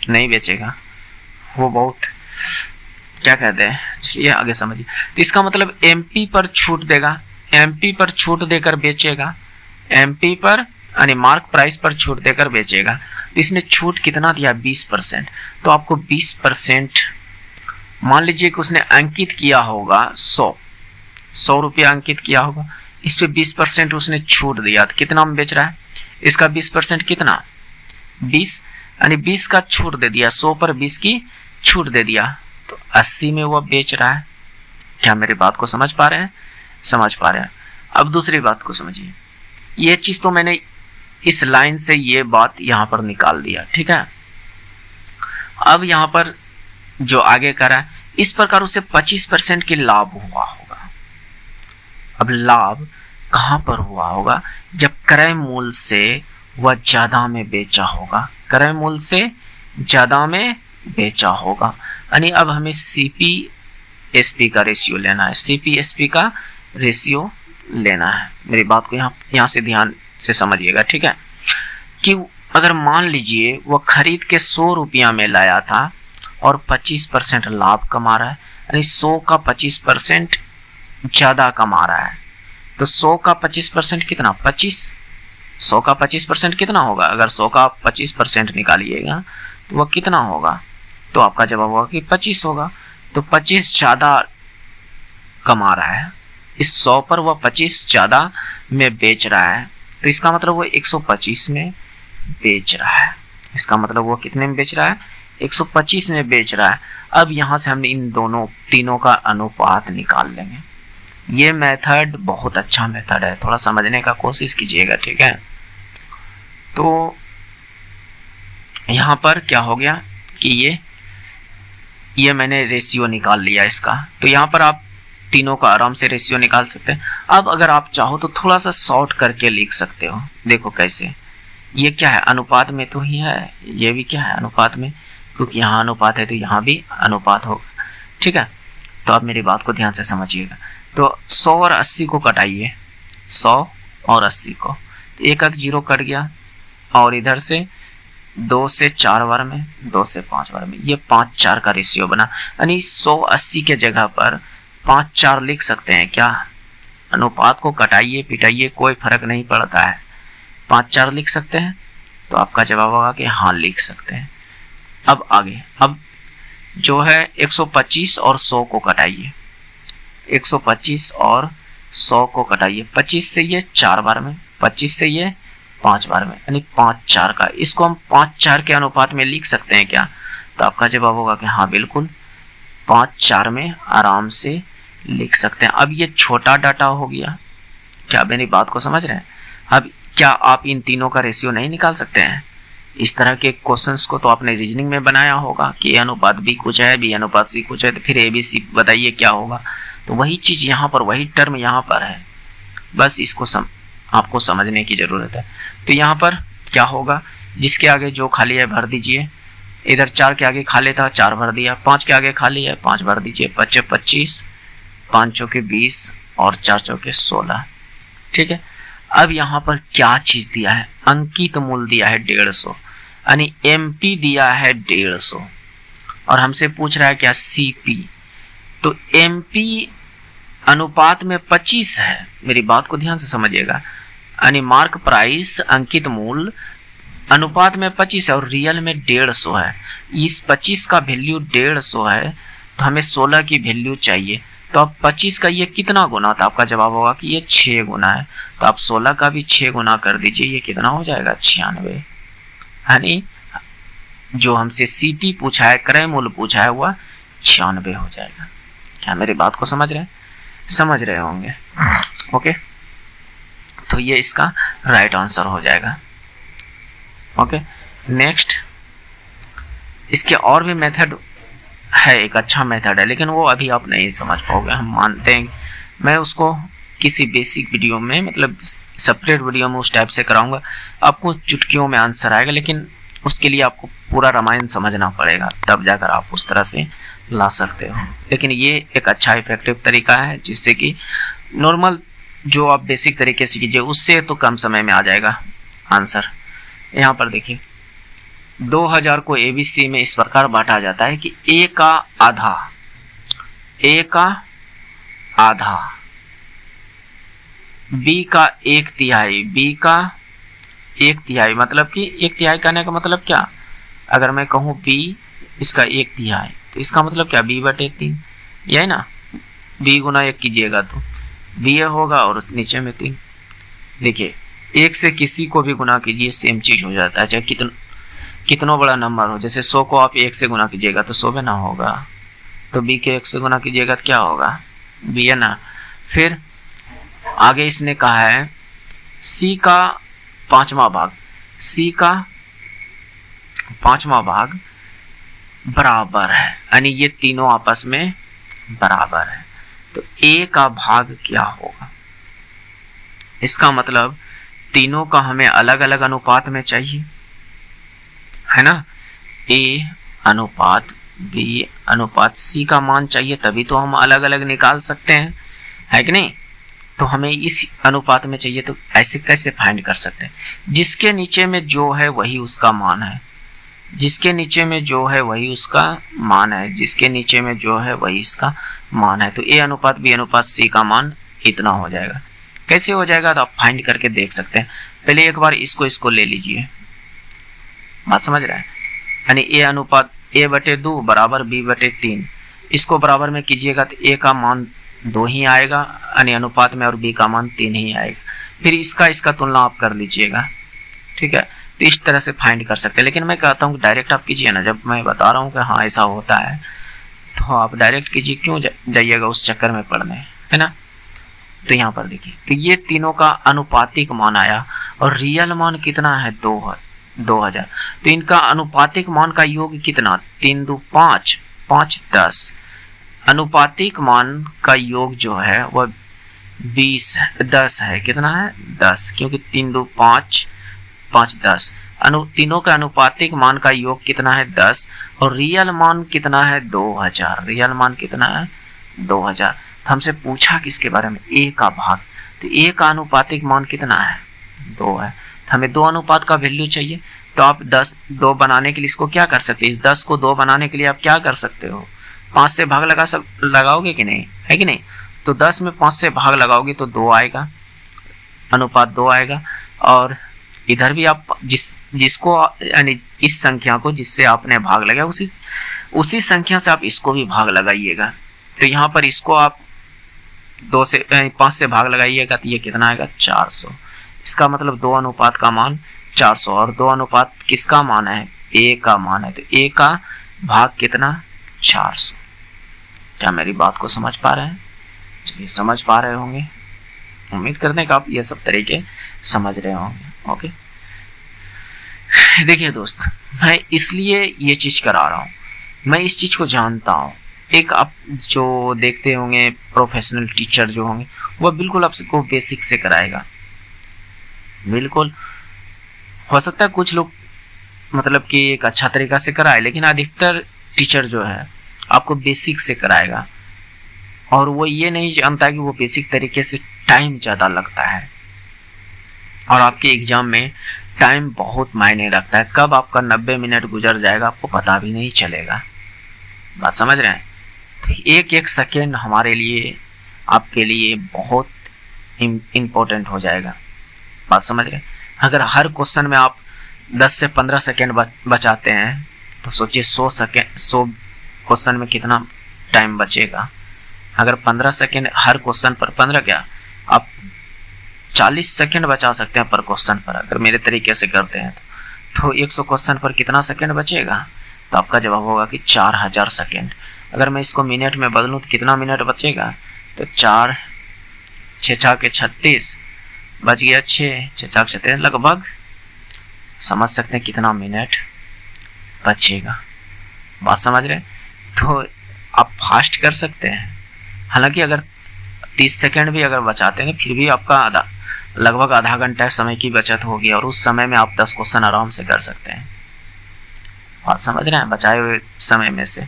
नहीं बेचेगा, वो बहुत क्या कहते हैं, चलिए आगे समझिए। तो इसका मतलब MP पर छूट देगा, MP पर छूट देकर बेचेगा, MP पर यानी मार्क प्राइस पर छूट देकर बेचेगा। तो इसने छूट कितना दिया? 20%। तो आपको 20%, मान लीजिए कि उसने अंकित किया होगा 100 रुपया अंकित किया होगा, इस पे 20% उसने छूट दिया, तो कितना में बेच रहा है? इसका 20% कितना? 20, यानी 20 का छूट दे दिया, 100 पर 20 की छूट दे दिया, तो 80 में वो बेच रहा है। क्या मेरी बात को समझ पा रहे हैं? समझ पा रहे हैं। अब दूसरी बात को समझिए, ये चीज तो मैंने इस लाइन से ये बात यहां पर निकाल दिया, ठीक है। अब यहां पर जो आगे करा है, इस प्रकार उसे 25% की लाभ हुआ होगा। अब लाभ कहां पर हुआ होगा? जब क्रय मूल्य से वह ज्यादा में बेचा होगा, क्रय मूल्य से ज्यादा में बेचा होगा। यानी अब हमें CP SP का रेशियो लेना है, CP SP का रेशियो लेना है। मेरी बात को यहाँ से ध्यान से समझिएगा, ठीक है। कि अगर मान लीजिए वह खरीद के 100 रुपया में लाया था और 25% लाभ कमा रहा है, यानी 100 का 25% ज्यादा कमा रहा है, तो 100 का 25% कितना? 25। 100 का 25% कितना होगा? अगर 100 का 25% निकालिएगा तो वह कितना होगा? तो आपका जवाब होगा कि 25 होगा। तो 25 ज्यादा कमा रहा है, इस 100 पर वह 25 ज्यादा में बेच रहा है, तो इसका मतलब वो 125 में बेच रहा है। इसका मतलब वो कितने में बेच रहा है? 125 में बेच रहा है। अब यहां से हमने इन तीनों का अनुपात निकाल लेंगे। ये मेथड बहुत अच्छा मेथड है, थोड़ा समझने का कोशिश कीजिएगा, ठीक है। तो यहां पर क्या हो गया कि ये मैंने रेशियो निकाल लिया इसका। तो यहां पर आप तीनों का आराम से रेशियो निकाल सकते हैं। अब अगर आप चाहो तो थोड़ा सा शॉर्ट करके लिख सकते हो। देखो कैसे, ये क्या है? अनुपात में तो ही है, ये भी क्या है? अनुपात में, क्योंकि यहाँ अनुपात है तो यहाँ भी अनुपात होगा, ठीक है। तो आप मेरी बात को ध्यान से समझिएगा। तो 100 और 80 को कटाइए, 100 और 80 को, तो एक 0 कट गया, और इधर से 2 से 4 बार में, 2 से 5 बार में, ये 5-4 का रेशियो बना। यानी 180 के जगह पर 5-4 लिख सकते हैं क्या? अनुपात को कटाइए पिटाइए कोई फर्क नहीं पड़ता है, 5-4 लिख सकते हैं। तो आपका जवाब होगा कि हाँ लिख सकते हैं। अब आगे, अब जो है 125 और 100 को कटाइए, 125 और 100 को कटाइए। 25 से ये 4 बार में, 25 से ये 5 बार में, यानी 5-4 का। इसको हम 5-4 के अनुपात में लिख सकते हैं क्या? तो आपका जवाब होगा कि हाँ बिल्कुल 5-4 में आराम से लिख सकते हैं। अब ये छोटा डाटा हो गया, क्या मेरी बात को समझ रहे हैं? अब क्या आप इन तीनों का रेशियो नहीं निकाल सकते हैं? इस तरह के क्वेश्चंस को तो आपने रीजनिंग में बनाया होगा कि A अनुपात B कुछ है, B अनुपात C कुछ है, तो फिर ABC बताइए क्या होगा। तो वही चीज यहाँ पर, वही टर्म यहाँ पर है, बस इसको आपको समझने की जरूरत है। तो यहाँ पर क्या होगा, जिसके आगे जो खाली है भर दीजिए। इधर 4 के आगे खाली था, 4 भर दिया, 5 के आगे खाली है, 5 भर दीजिए, 5 25, 5 चौके 20 और 4 चौके 16, ठीक है। अब यहाँ पर क्या चीज दिया है, अंकित मूल दिया है 150, यानी एमपी दिया है 150 और हमसे पूछ रहा है क्या सीपी। तो एमपी अनुपात में 25 है, मेरी बात को ध्यान से समझिएगा, यानी मार्क प्राइस अंकित मूल अनुपात में 25 है और रियल में 150 है। इस 25 का वैल्यू 150 है तो हमें 16 की वैल्यू चाहिए। तो अब 25 का ये कितना गुना था, आपका जवाब होगा कि ये 6 गुना है। तो आप 16 का भी 6 गुना कर दीजिए, ये कितना हो जाएगा 96, यानी जो हमसे सीपी पूछा है, क्रय मूल्य पूछा है, वह 96 हो जाएगा। क्या मेरी बात को समझ रहे होंगे? ओके, तो ये इसका राइट आंसर हो जाएगा। ओके, नेक्स्ट, इसके और भी मेथड है, एक अच्छा मेथड है, लेकिन वो अभी आप नहीं समझ पाओगे, हम मानते हैं। मैं उसको किसी बेसिक वीडियो में, मतलब सेपरेट वीडियो में उस टाइप से कराऊंगा, आपको चुटकियों में आंसर आएगा, लेकिन उसके लिए आपको पूरा रामायण समझना पड़ेगा, तब जाकर आप उस तरह से ला सकते हो। लेकिन ये एक अच्छा इफेक्टिव तरीका है, जिससे कि नॉर्मल जो आप बेसिक तरीके से कीजिए उससे तो कम समय में आ जाएगा आंसर। यहाँ पर देखिए 2000 को एबीसी में इस प्रकार बांटा जाता है कि ए का आधा, बी का 1/3, बी का 1/3, मतलब कि 1/3 कहने का मतलब क्या, अगर मैं कहूँ बी इसका 1/3 तो इसका मतलब क्या, b/3, यही ना, b गुना 1 कीजिएगा तो b होगा और नीचे में 3। देखिए 1 से किसी को भी गुना कीजिए सेम चीज हो जाता है, चाहे कितना बड़ा नंबर हो। जैसे 100 को आप 1 से गुना कीजिएगा तो 100 ना होगा, तो b के 1 से गुना कीजिएगा तो क्या होगा, b है ना। फिर आगे इसने कहा है c का 5वां भाग, c का 5वां भाग बराबर है, यानी ये तीनों आपस में बराबर है। तो a का भाग क्या होगा, इसका मतलब तीनों का हमें अलग अलग अनुपात में चाहिए, है ना। a अनुपात b अनुपात c का मान चाहिए, तभी तो हम अलग अलग निकाल सकते हैं, है कि नहीं। तो हमें इस अनुपात में चाहिए, तो ऐसे कैसे फाइंड कर सकते हैं, जिसके नीचे में जो है वही उसका मान है, जिसके नीचे में जो है वही उसका मान है, जिसके नीचे में जो है वही इसका मान है। तो a अनुपात b अनुपात c का मान इतना हो जाएगा। कैसे हो जाएगा, तो आप फाइंड करके देख सकते हैं। पहले एक बार इसको ले लीजिए, बात समझ रहे हैं, यानी a अनुपात a/2 बराबर b/3, इसको बराबर में कीजिएगा तो a का मान 2 ही आएगा, यानी अनुपात में, और b का मान 3 ही आएगा। फिर इसका तुलना आप कर लीजिएगा, ठीक है। तो इस तरह से फाइंड कर सकते हैं, लेकिन मैं कहता हूँ डायरेक्ट आप कीजिए ना, जब मैं बता रहा हूँ कि हाँ ऐसा होता है तो आप डायरेक्ट कीजिए, क्यों जाइएगा उस चक्कर में पढ़ने, है ना। तो यहाँ पर देखिए, तो ये तीनों का अनुपातिक मान आया और रियल मान कितना है 2000। तो इनका अनुपातिक मान का योग कितना, 3 2 5 5 10, अनुपातिक मान का योग जो है वह 10 है, कितना है 10, क्योंकि 3 2 5 5 10, तीनों का अनुपातिक मान का योग कितना है 10 और रियल मान कितना है 2000, रियल मान कितना है 2000। तो हमसे पूछा किसके बारे में, a का भाग, तो a का अनुपातिक मान कितना है 2 है, तो हमें 2 अनुपात का वैल्यू चाहिए। तो आप 2 बनाने के लिए इसको क्या कर सकते हैं, इस 10 को 2 बनाने के लिए आप क्या कर सकते हो, 5 से भाग लगाओगे कि नहीं, है कि नहीं। तो 10 में 5 से भाग लगाओगे तो 2 आएगा, अनुपात 2 आएगा। और इधर भी आप जिसको यानी इस संख्या को जिससे आपने भाग लगाया उसी संख्या से आप इसको भी भाग लगाइएगा। तो यहाँ पर इसको आप 5 से भाग लगाइएगा तो ये कितना आएगा 400। इसका मतलब 2 अनुपात का मान 400 और 2 अनुपात किसका मान है, a का मान है, तो a का भाग कितना 400। क्या मेरी बात को समझ पा रहे हैं, चलिए समझ पा रहे होंगे, उम्मीद करते हैं कि आप ये सब तरीके समझ रहे होंगे। ओके, देखिए दोस्त, मैं इसलिए ये चीज करा रहा हूँ, मैं इस चीज को जानता हूँ। एक आप जो देखते होंगे प्रोफेशनल टीचर जो होंगे वह बिल्कुल आपको बेसिक से कराएगा, बिल्कुल हो सकता है कुछ लोग मतलब कि एक अच्छा तरीका से कराए, लेकिन अधिकतर टीचर जो है आपको बेसिक से कराएगा और वो ये नहीं जानता कि वो बेसिक तरीके से टाइम ज़्यादा लगता है, और आपके एग्जाम में टाइम बहुत मायने रखता है। कब आपका 90 मिनट गुजर जाएगा आपको पता भी नहीं चलेगा। बात समझ रहे हैं? तो एक एक सेकेंड हमारे लिए, आपके लिए बहुत इम्पोर्टेंट हो जाएगा। बात समझ रहे हैं? अगर हर क्वेश्चन में आप 10 से 15 सेकेंड बचाते हैं तो सोचिए 100 क्वेश्चन में कितना टाइम बचेगा। अगर 15 सेकेंड हर क्वेश्चन पर, 15 क्या, आप 40 सेकेंड बचा सकते हैं पर क्वेश्चन पर, अगर मेरे तरीके से करते हैं तो 100 क्वेश्चन पर कितना सेकेंड बचेगा? तो आपका जवाब होगा कि 4000 सेकेंड। अगर मैं इसको मिनट में बदलूं तो कितना मिनट बचेगा? तो 4 6 के 36 बच गया 6 6 36, लगभग समझ सकते हैं कितना मिनट बचेगा। बात समझ रहे हैं? तो आप फास्ट कर सकते हैं। हालांकि अगर 30 सेकेंड भी अगर बचाते हैं फिर भी आपका लगभग आधा घंटा समय की बचत होगी और उस समय में आप 10 क्वेश्चन आराम से कर सकते हैं। बात समझ रहे हैं? बचाए हुए समय में से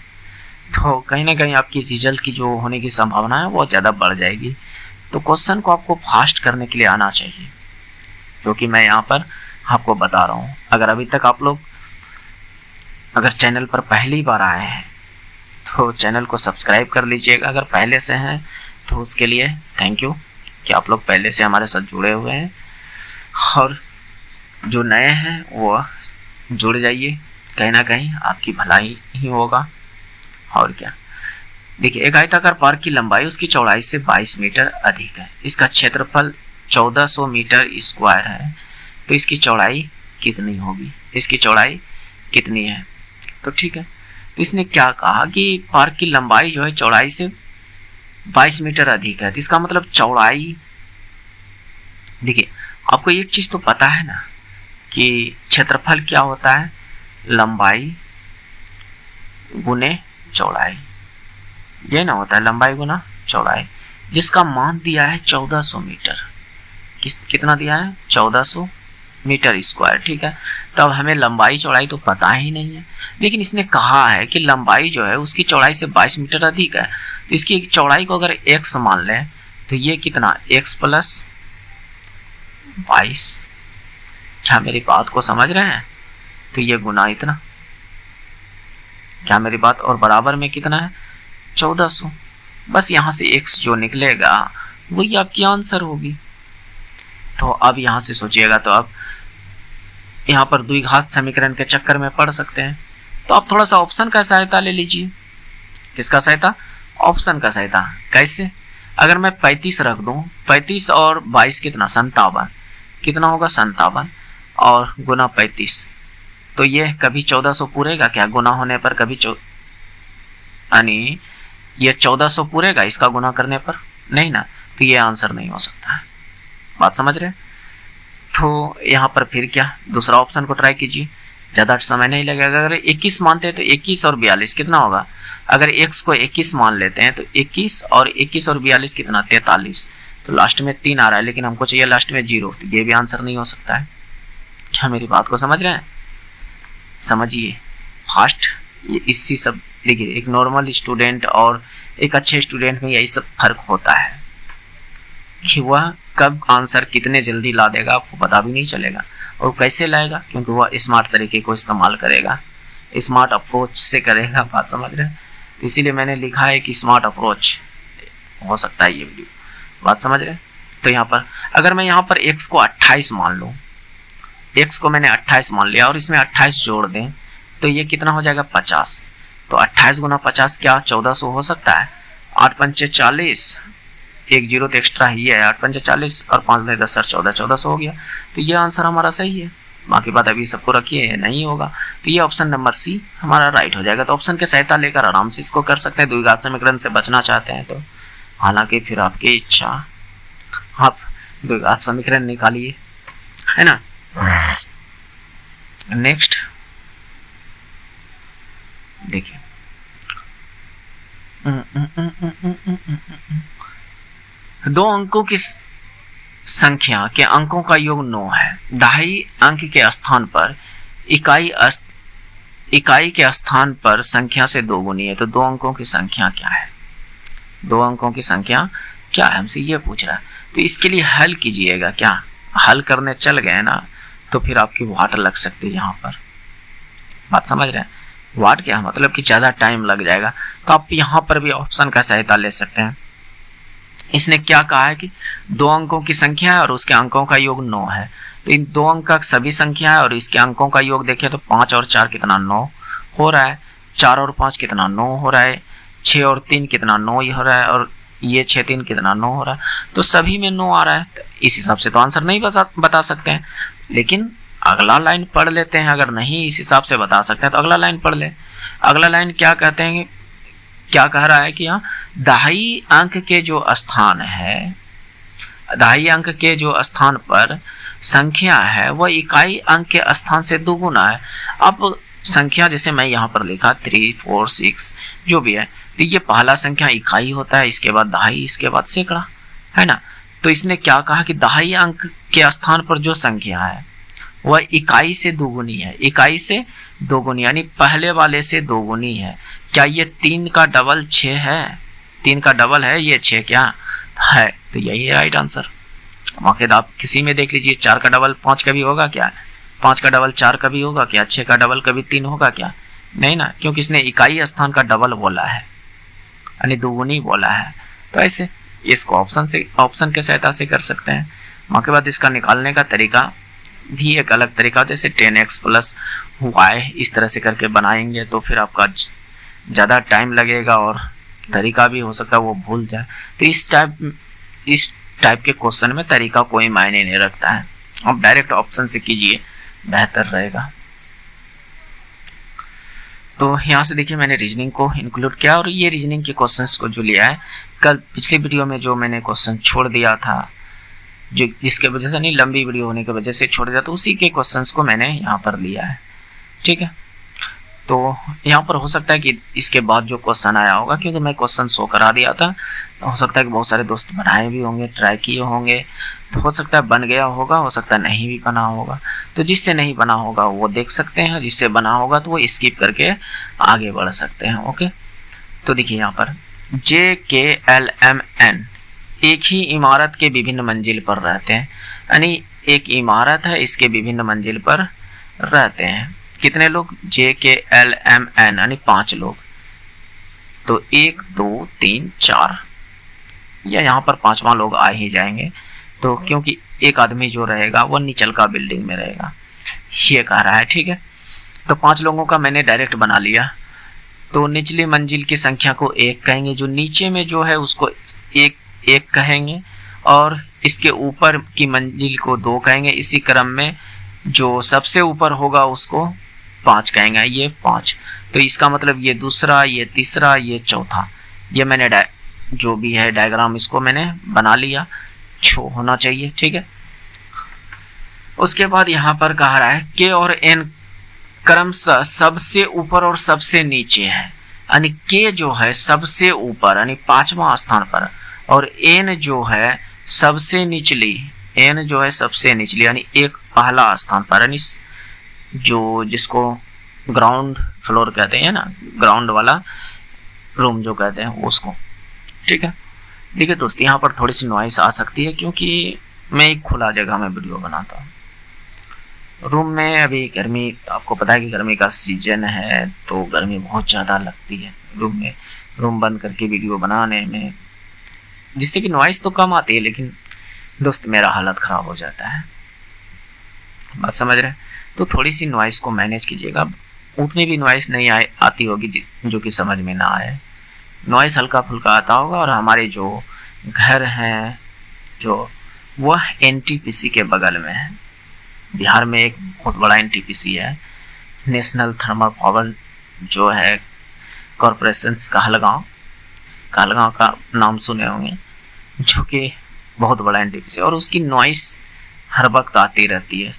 तो कहीं ना कहीं आपकी रिजल्ट की जो होने की संभावना है वो ज़्यादा बढ़ जाएगी। तो क्वेश्चन को आपको फास्ट करने के लिए आना चाहिए, जो कि मैं यहाँ पर आपको बता रहा हूँ। अगर अभी तक आप लोग अगर चैनल पर पहली बार आए हैं तो चैनल को सब्सक्राइब कर लीजिएगा। अगर पहले से हैं तो उसके लिए थैंक यू कि आप लोग पहले से हमारे साथ जुड़े हुए हैं, और जो नए हैं वो जुड़ जाइए, कहीं ना कहीं आपकी भलाई ही होगा। और क्या, देखिए एक आयताकार पार्क की लंबाई उसकी चौड़ाई से 22 मीटर अधिक है। इसका क्षेत्रफल 1400 मीटर स्क्वायर है, तो इसकी चौड़ाई कितनी होगी? इसकी चौड़ाई कितनी है? तो ठीक है, तो इसने क्या कहा कि पार्क की लंबाई जो है चौड़ाई से 22 मीटर अधिक है। तो इसका मतलब चौड़ाई, देखिए आपको एक चीज तो पता है ना कि क्षेत्रफल क्या होता है? लंबाई गुने चौड़ाई, ये ना होता है, लंबाई गुना चौड़ाई, जिसका मान दिया है 1400 मीटर। कितना दिया है? 1400 मीटर स्क्वायर। ठीक है, तो अब हमें लंबाई चौड़ाई तो पता ही नहीं है, लेकिन इसने कहा है कि लंबाई जो है उसकी चौड़ाई से 22 मीटर अधिक है। तो इसकी चौड़ाई को अगर x मान लें तो ये कितना? x plus 22। क्या मेरी बात को समझ रहे हैं? तो ये गुना इतना, क्या मेरी बात, और बराबर में कितना है? 1400। बस यहाँ से x जो निकलेगा वही आपकी आंसर होगी। तो अब यहाँ से सोचिएगा, तो आप यहाँ पर द्विघात समीकरण के चक्कर में पड़ सकते हैं, तो आप थोड़ा सा ऑप्शन का सहायता ले लीजिए। किसका सहायता? ऑप्शन का सहायता। कैसे? अगर मैं 35 रख दूं, 35 और 22 कितना? 57। कितना होगा? 57 और गुना 35, तो ये कभी 1400 पूरेगा क्या? गुना होने पर कभी यानी ये 1400 पूरेगा इसका गुना करने पर? नहीं ना, तो ये आंसर नहीं हो सकता है। बात समझ रहे हैं? तो यहाँ पर फिर क्या, दूसरा ऑप्शन को ट्राई कीजिए, ज़्यादा समय नहीं लगेगा। अगर 21 मानते हैं तो 21 और 42 कितना होगा? अगर x को 21 मान लेते हैं तो 21 और 42 कितना? 43। तो लास्ट में 3 आ रहा है, लेकिन हमको चाहिए लास्ट में 0, तो ये भी आंसर नहीं हो सकता है। क्या मेरी बात को समझ रहे हैं? समझिए फास्ट। ये इसी सब, देखिए एक नॉर्मल स्टूडेंट और एक अच्छे स्टूडेंट में यही सब फर्क होता है कि वह कब आंसर कितने जल्दी ला देगा आपको पता भी नहीं चलेगा। और कैसे लाएगा? क्योंकि वह स्मार्ट तरीके को इस्तेमाल करेगा, स्मार्ट अप्रोच से करेगा। बात समझ रहे हैं? तो इसीलिए मैंने लिखा है कि स्मार्ट अप्रोच हो सकता है ये वीडियो। बात समझ रहे हैं? तो यहाँ पर अगर मैं यहाँ पर x को 28 मान लूँ, x को मैंने 28 मान लिया और इसमें 28 जोड़ दें तो ये कितना हो जाएगा? 50। तो 28 गुना 50 क्या 1400 हो सकता है? 8 पंचे 40, एक जीरो तो एक्स्ट्रा ही है, 8 पंचे 40 और 5 में 10 1400 हो गया। तो ये आंसर हमारा सही है। बाकी बात अभी सबको रखिए, नहीं होगा तो ये ऑप्शन नंबर सी हमारा राइट हो जाएगा। तो ऑप्शन की सहायता लेकर आराम से इसको कर सकते हैं। द्विघात समीकरण से बचना चाहते हैं तो, हालांकि फिर आपकी इच्छा, आप द्विघात समीकरण निकालिए, है ना। नेक्स्ट देखिए, दो अंकों की संख्या के अंकों का योग 9 है। दहाई अंक के स्थान पर इकाई के स्थान पर संख्या से 2 गुनी है। तो दो अंकों की संख्या क्या है? दो अंकों की संख्या क्या है, हमसे ये पूछ रहा है। तो इसके लिए हल कीजिएगा। क्या हल करने चल गए ना तो फिर आपकी वाट लग सकती है यहाँ पर। बात समझ रहे हैं? वाट क्या मतलब कि ज़्यादा टाइम लग जाएगा। तो आप यहाँ पर भी ऑप्शन का सहायता ले सकते हैं। इसने क्या कहा है कि 2 अंकों की संख्या है और उसके अंकों का योग 9 है। तो इन 2 अंक का सभी संख्या है और इसके अंकों का योग देखें तो 5 और 4 कितना 9 हो रहा है, 4 और 5 कितना 9 हो रहा है, 6 और 3 कितना 9 ही हो रहा है, और ये 6 3 कितना 9 हो रहा है। तो सभी में 9 आ रहा है। तो इस हिसाब से तो आंसर नहीं बता सकते हैं, लेकिन अगला लाइन पढ़ लेते हैं। अगर नहीं इस हिसाब से बता सकते हैं तो अगला लाइन पढ़ ले। अगला लाइन क्या कहते हैं, क्या कह रहा है कि यहाँ दहाई अंक के जो स्थान है, दहाई अंक के जो स्थान पर संख्या है वह इकाई अंक के स्थान से दुगुना है। अब संख्या जैसे मैं यहाँ पर लिखा 3 4 6 जो भी है, तो ये पहला संख्या इकाई होता है, इसके बाद दहाई, इसके बाद सैकड़ा, है ना। तो इसने क्या कहा कि दहाई अंक के स्थान पर जो संख्या है वह इकाई से दोगुनी है, इकाई से दोगुनी यानी पहले वाले से दोगुनी है। क्या ये 3 का डबल 6 है? 3 का डबल है ये 6 क्या है? तो यही है राइट आंसर। मौकेद आप किसी में देख लीजिए, 4 का डबल 5 कभी होगा क्या? 5 का डबल 4 कभी होगा क्या? 6 का डबल कभी 3 होगा क्या? नहीं ना, क्योंकि इसने इकाई स्थान का डबल बोला है यानी दोगुनी बोला है। तो ऐसे इसको ऑप्शन के सहायता से कर सकते हैं। वहाँ के बाद इसका निकालने का तरीका भी एक अलग तरीका, जैसे 10x प्लस y इस तरह से करके बनाएंगे तो फिर आपका ज़्यादा टाइम लगेगा और तरीका भी हो सकता है वो भूल जाए। तो इस टाइप के क्वेश्चन में तरीका कोई मायने नहीं रखता है, आप डायरेक्ट ऑप्शन से कीजिए, बेहतर रहेगा। तो यहाँ से देखिए मैंने रीजनिंग को इंक्लूड किया और ये रीजनिंग के क्वेश्चंस को जो लिया है, कल पिछली वीडियो में जो मैंने क्वेश्चन छोड़ दिया था, जो जिसके वजह से नहीं, लंबी वीडियो होने की वजह से छोड़ दिया, तो उसी के क्वेश्चंस को मैंने यहाँ पर लिया है। ठीक है, तो यहाँ पर हो सकता है कि इसके बाद जो क्वेश्चन आया होगा, क्योंकि मैं क्वेश्चन शो करा दिया था, तो हो सकता है कि बहुत सारे दोस्त बनाए भी होंगे, ट्राई किए होंगे, तो हो सकता है बन गया होगा, हो सकता है नहीं भी बना होगा। तो जिससे नहीं बना होगा वो देख सकते हैं, जिससे बना होगा तो वो स्किप करके आगे बढ़ सकते हैं। ओके, तो देखिए यहाँ पर JKLMN एक ही इमारत के विभिन्न मंजिल पर रहते हैं, यानी एक इमारत है, इसके विभिन्न मंजिल पर रहते हैं। कितने लोग? JKLMN यानी 5 लोग। तो 1 2 3 4 या यहाँ पर 5वां लोग आ ही जाएंगे, तो क्योंकि एक आदमी जो रहेगा वो निचलका बिल्डिंग में रहेगा, ये कह रहा है। ठीक है, तो 5 लोगों का मैंने डायरेक्ट बना लिया। तो निचली मंजिल की संख्या को 1 कहेंगे, जो नीचे में जो है उसको 1 कहेंगे, और इसके ऊपर की मंजिल को 2 कहेंगे। इसी क्रम में जो सबसे ऊपर होगा उसको 5 कहेंगे, ये 5। तो इसका मतलब ये दूसरा, ये तीसरा, ये चौथा, ये मैंने जो भी है डायग्राम इसको मैंने बना लिया, शो होना चाहिए। ठीक है, उसके बाद यहाँ पर कह रहा है K और N क्रमशः सबसे ऊपर और सबसे नीचे है, यानी K जो है सबसे ऊपर यानी 5वां स्थान पर, और N जो है सबसे निचली, N जो है सबसे निचली यानी एक पहला स्थान पर, यानी जो जिसको ग्राउंड फ्लोर कहते हैं ना, ग्राउंड वाला रूम जो कहते हैं उसको। ठीक है, देखिए दोस्तों यहाँ पर थोड़ी सी नॉइस आ सकती है, क्योंकि मैं एक खुला जगह में वीडियो बनाता हूँ। रूम में अभी गर्मी, आपको पता है कि गर्मी का सीजन है, तो गर्मी बहुत ज़्यादा लगती है रूम में, रूम बंद करके वीडियो बनाने में, जिससे कि नॉइस तो कम आती है, लेकिन दोस्त मेरा हालत ख़राब हो जाता है। बात समझ रहे हैं? तो थोड़ी सी नॉइस को मैनेज कीजिएगा, उतनी भी नॉइस नहीं आती होगी जो कि समझ में ना आए। नॉइस हल्का फुल्का आता होगा। और हमारे जो घर हैं जो वह NTPC के बगल में है। बिहार में एक बहुत बड़ा NTPC है, नेशनल थर्मल पावर जो है कॉरपोरेशन कहलगांव का नाम सुने होंगे, जो कि बहुत बड़ा NTPC, और उसकी नॉइस हर वक्त आती रहती है,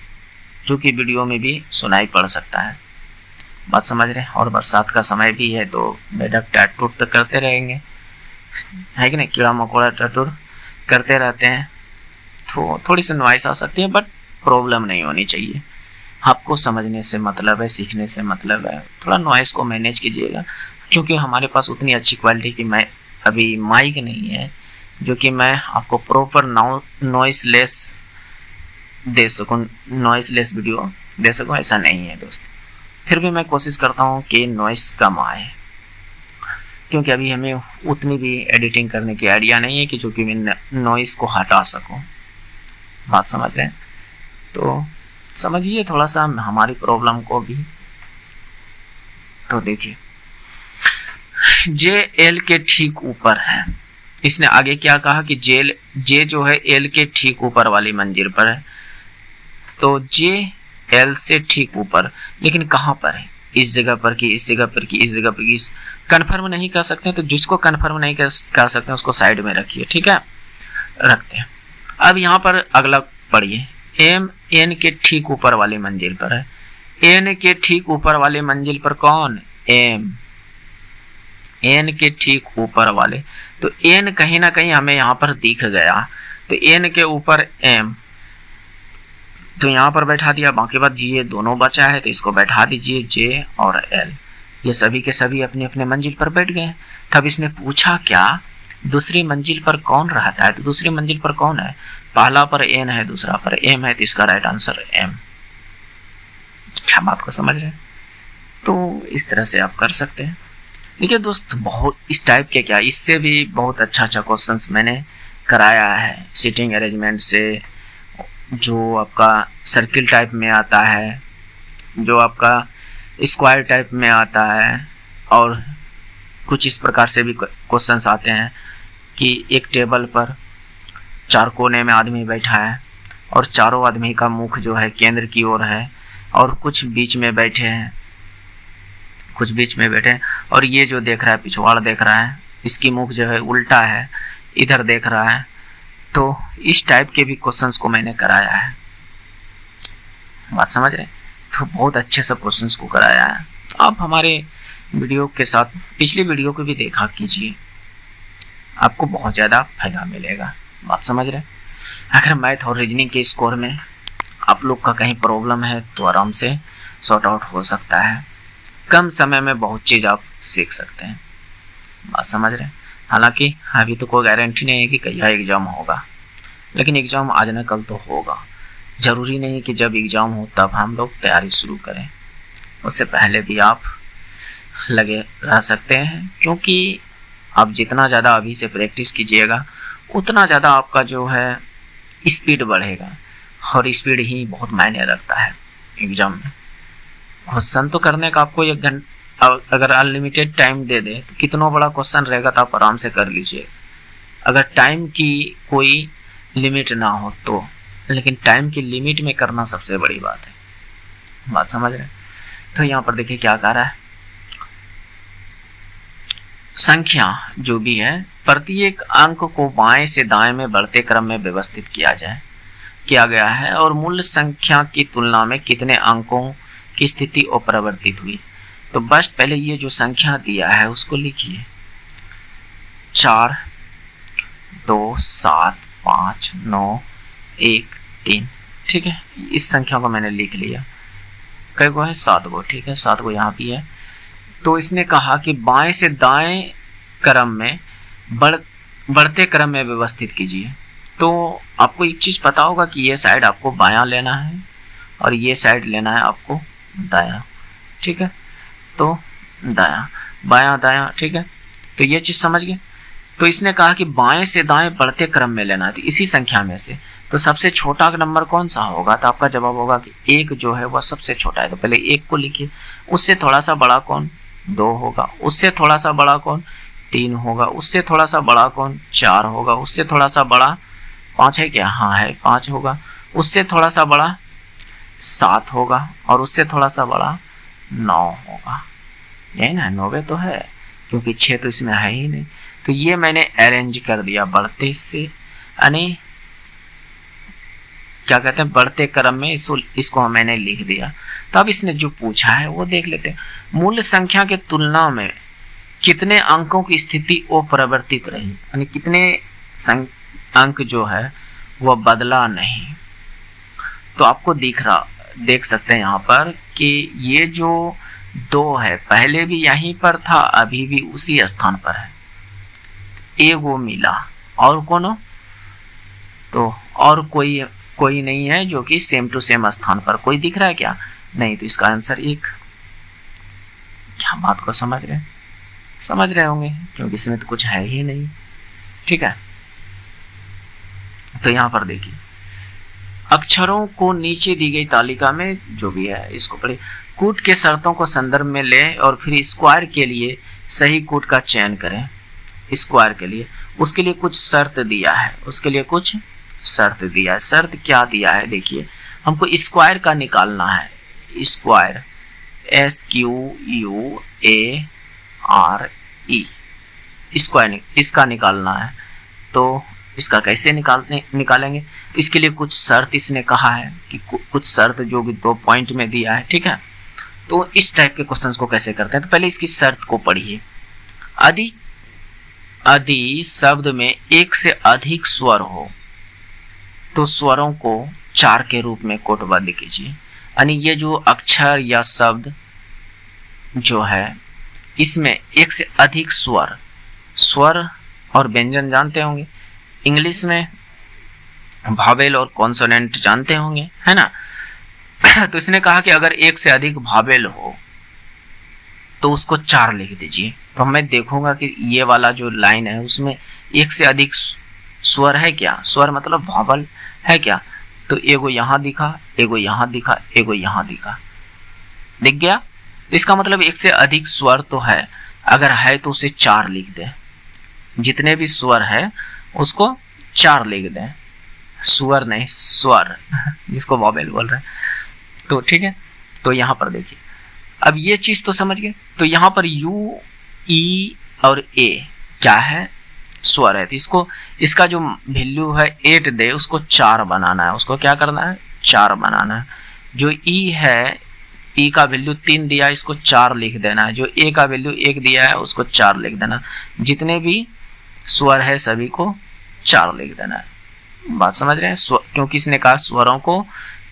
जो कि वीडियो में भी सुनाई पड़ सकता है। बात समझ रहे हैं? और बरसात का समय भी है, तो मेढक टैटूर तो करते रहेंगे, है कि नहीं, कीड़ा मकोड़ा टैटूर करते रहते हैं, तो थोड़ी सी नॉइस आ सकती है, बट प्रॉब्लम नहीं होनी चाहिए। आपको समझने से मतलब है, सीखने से मतलब है, थोड़ा नॉइस को मैनेज कीजिएगा, क्योंकि हमारे पास उतनी अच्छी क्वालिटी की अभी माइक नहीं है, जो कि मैं आपको प्रॉपर नॉइस लेस दे सकूँ, नॉइसलेस वीडियो दे सकूँ, ऐसा नहीं है दोस्त। फिर भी मैं कोशिश करता हूँ कि नॉइस कम आए, क्योंकि अभी हमें उतनी भी एडिटिंग करने की आइडिया नहीं है कि जो कि मैं नॉइस को हटा सकूं। बात समझ रहे हैं? तो समझिए थोड़ा सा हमारी प्रॉब्लम को भी। तो देखिए, जे एल के ठीक ऊपर है। इसने आगे क्या कहा कि जे जो है एल के ठीक ऊपर वाली मंजिल पर है। तो जे एल से ठीक ऊपर, लेकिन कहाँ पर है? इस जगह पर कि इस जगह पर कि इस जगह पर कि इस, कन्फर्म नहीं कर सकते। तो जिसको कन्फर्म नहीं कर सकते उसको साइड में रखिए, ठीक है, रखते हैं। अब यहाँ पर अगला पढ़िए, एम एन के ठीक ऊपर वाली मंजिल पर है। एन के ठीक ऊपर वाले मंजिल पर कौन? एम। एन के ठीक ऊपर वाले, तो एन कहीं ना कहीं हमें यहाँ पर दिख गया, तो एन के ऊपर एम, तो यहाँ पर बैठा दिया। बाकी बात ये दोनों बचा है, तो इसको बैठा दीजिए, जे और एल। ये सभी के सभी अपने अपने मंजिल पर बैठ गए। तब इसने पूछा क्या, दूसरी मंजिल पर कौन रहता है? तो दूसरी मंजिल पर कौन है? पहला पर एन है, दूसरा पर एम है, तो इसका राइट आंसर एम। क्या बात को समझ रहे हैं? तो इस तरह से आप कर सकते हैं। देखिए दोस्त, बहुत इस टाइप के क्या, इससे भी बहुत अच्छा क्वेश्चंस मैंने कराया है सीटिंग अरेंजमेंट से, जो आपका सर्किल टाइप में आता है, जो आपका स्क्वायर टाइप में आता है, और कुछ इस प्रकार से भी क्वेश्चंस आते हैं कि एक टेबल पर 4 कोने में आदमी बैठा है और चारों आदमी का मुख जो है केंद्र की ओर है, और कुछ बीच में बैठे हैं, कुछ बीच में बैठे हैं, और ये जो देख रहा है पिछवाड़ देख रहा है, इसकी मुख जो है उल्टा है, इधर देख रहा है। तो इस टाइप के भी क्वेश्चंस को मैंने कराया है। बात समझ रहे? तो बहुत अच्छे से क्वेश्चंस को कराया है। आप हमारे वीडियो के साथ पिछली वीडियो को भी देखा कीजिए, आपको बहुत ज़्यादा फायदा मिलेगा। बात समझ रहे? अगर मैथ और रीजनिंग के स्कोर में आप लोग का कहीं प्रॉब्लम है तो आराम से सॉर्ट आउट हो सकता है। कम समय में बहुत चीज़ आप सीख सकते हैं। बात समझ रहे? हालांकि अभी तो कोई गारंटी नहीं है कि कहीं एग्ज़ाम होगा, लेकिन एग्ज़ाम आज न कल तो होगा। ज़रूरी नहीं कि जब एग्ज़ाम हो तब हम लोग तैयारी शुरू करें, उससे पहले भी आप लगे रह सकते हैं, क्योंकि आप जितना ज़्यादा अभी से प्रैक्टिस कीजिएगा उतना ज़्यादा आपका जो है स्पीड बढ़ेगा, और स्पीड ही बहुत मायने रखता है एग्ज़ाम में। क्वेश्चन तो करने का आपको 1 घंटा अगर अनलिमिटेड टाइम दे दे तो कितना बड़ा क्वेश्चन रहेगा तो आप आराम से कर लीजिए। अगर टाइम की कोई लिमिट ना हो तो, लेकिन टाइम की लिमिट में करना सबसे बड़ी बात है। बात समझ रहे? तो यहाँ पर देखिए क्या कह रहा है, संख्या जो भी है प्रत्येक अंक को बाएं से दाएं में बढ़ते क्रम में व्यवस्थित किया गया है, और मूल संख्या की तुलना में कितने अंकों की स्थिति अपरिवर्तित हुई। तो बस पहले ये जो संख्या दिया है उसको लिखिए, 4 2 7 5 9 1 3, ठीक है। इस संख्या को मैंने लिख लिया। कई गो है? 7 गो, ठीक है, 7 गो यहाँ भी है। तो इसने कहा कि बाएं से दाएं क्रम में बढ़ते क्रम में व्यवस्थित कीजिए। तो आपको एक चीज पता होगा कि ये साइड आपको बायां लेना है और ये साइड लेना है आपको दायां, ठीक है। तो दायां बायां दायां, ठीक है। तो ये चीज समझ गए। तो इसने कहा कि बाएं से दाएं बढ़ते क्रम में लेना है, तो इसी संख्या में से तो सबसे छोटा नंबर कौन सा होगा? तो आपका जवाब होगा कि 1 जो है वह सबसे छोटा है। तो पहले 1 को लिखिए। उससे थोड़ा सा बड़ा कौन? 2 होगा। उससे थोड़ा सा बड़ा कौन? 3 होगा। उससे थोड़ा सा बड़ा कौन? 4 होगा। उससे थोड़ा सा बड़ा 5 है क्या? हाँ है, 5 होगा। उससे थोड़ा सा बड़ा 7 होगा, और उससे थोड़ा सा बड़ा 9 होगा। यही ना, 9 तो है, क्योंकि 6 तो इसमें है ही नहीं। तो ये मैंने अरेंज कर दिया बढ़ते से, यानी क्या कहते हैं, बढ़ते क्रम में इसको मैंने लिख दिया। तो अब इसने जो पूछा है वो देख लेते हैं। मूल संख्या के तुलना में कितने अंकों की स्थिति अपरिवर्तित रही, यानी कितने अंक जो है वह बदला नहीं। तो आपको देख सकते हैं यहाँ पर कि ये जो 2 है पहले भी यहीं पर था, अभी भी उसी स्थान पर है। एगो मिला, और कौन? तो और कोई कोई नहीं है जो कि सेम टू सेम स्थान पर। कोई दिख रहा है क्या? नहीं, तो इसका आंसर 1। क्या बात को समझ रहे होंगे, क्योंकि इसमें तो कुछ है ही नहीं। ठीक है, तो यहां पर देखिए, अक्षरों को नीचे दी गई तालिका में जो भी है इसको पढ़िए। कूट के शर्तों को संदर्भ में लें और फिर स्क्वायर के लिए सही कूट का चयन करें। स्क्वायर के लिए उसके लिए कुछ शर्त दिया है, शर्त क्या दिया है देखिए, हमको स्क्वायर का निकालना है। स्क्वायर SQUARE, स्क्वायर इसका निकालना है। तो इसका कैसे निकालेंगे? इसके लिए कुछ शर्त इसने कहा है कि कुछ शर्त जो कि 2 पॉइंट में दिया है। ठीक है, तो इस टाइप के क्वेश्चंस को कैसे करते हैं, तो पहले इसकी शर्त को पढ़िए। यदि शब्द में एक से अधिक स्वर हो तो स्वरों को 4 के रूप में कोटबद्ध कीजिए। यानी ये जो अक्षर या शब्द जो है इसमें एक से अधिक स्वर और व्यंजन जानते होंगे, इंग्लिश में भावेल और कॉन्सोनेंट जानते होंगे, है ना। तो इसने कहा कि अगर एक से अधिक भावेल हो तो उसको 4 लिख दीजिए। तो मैं देखूंगा कि ये वाला जो लाइन है उसमें एक से अधिक स्वर है क्या, स्वर मतलब भावल है क्या। तो एगो यहाँ दिखा, एगो यहाँ दिखा, एगो यहाँ दिखा, दिख गया। तो इसका मतलब एक से अधिक स्वर तो है, अगर है तो उसे 4 लिख दें। जितने भी स्वर है उसको 4 लिख दें, स्वर नहीं स्वर जिसको वॉवेल बोल रहे हैं। तो ठीक है, तो यहाँ पर देखिए, अब ये चीज तो समझ गए। तो यहाँ पर U, E और A क्या है, स्वर है। तो इसको, इसका जो वैल्यू है 8 दे, उसको 4 बनाना है। उसको क्या करना है, 4 बनाना है। जो E है, E का वैल्यू 3 दिया है, इसको 4 लिख देना है। जो A का वैल्यू 1 दिया है उसको 4 लिख देना। जितने भी स्वर है सभी को 4 लिख देना है। बात समझ रहे हैं, क्योंकि इसने कहा स्वरों को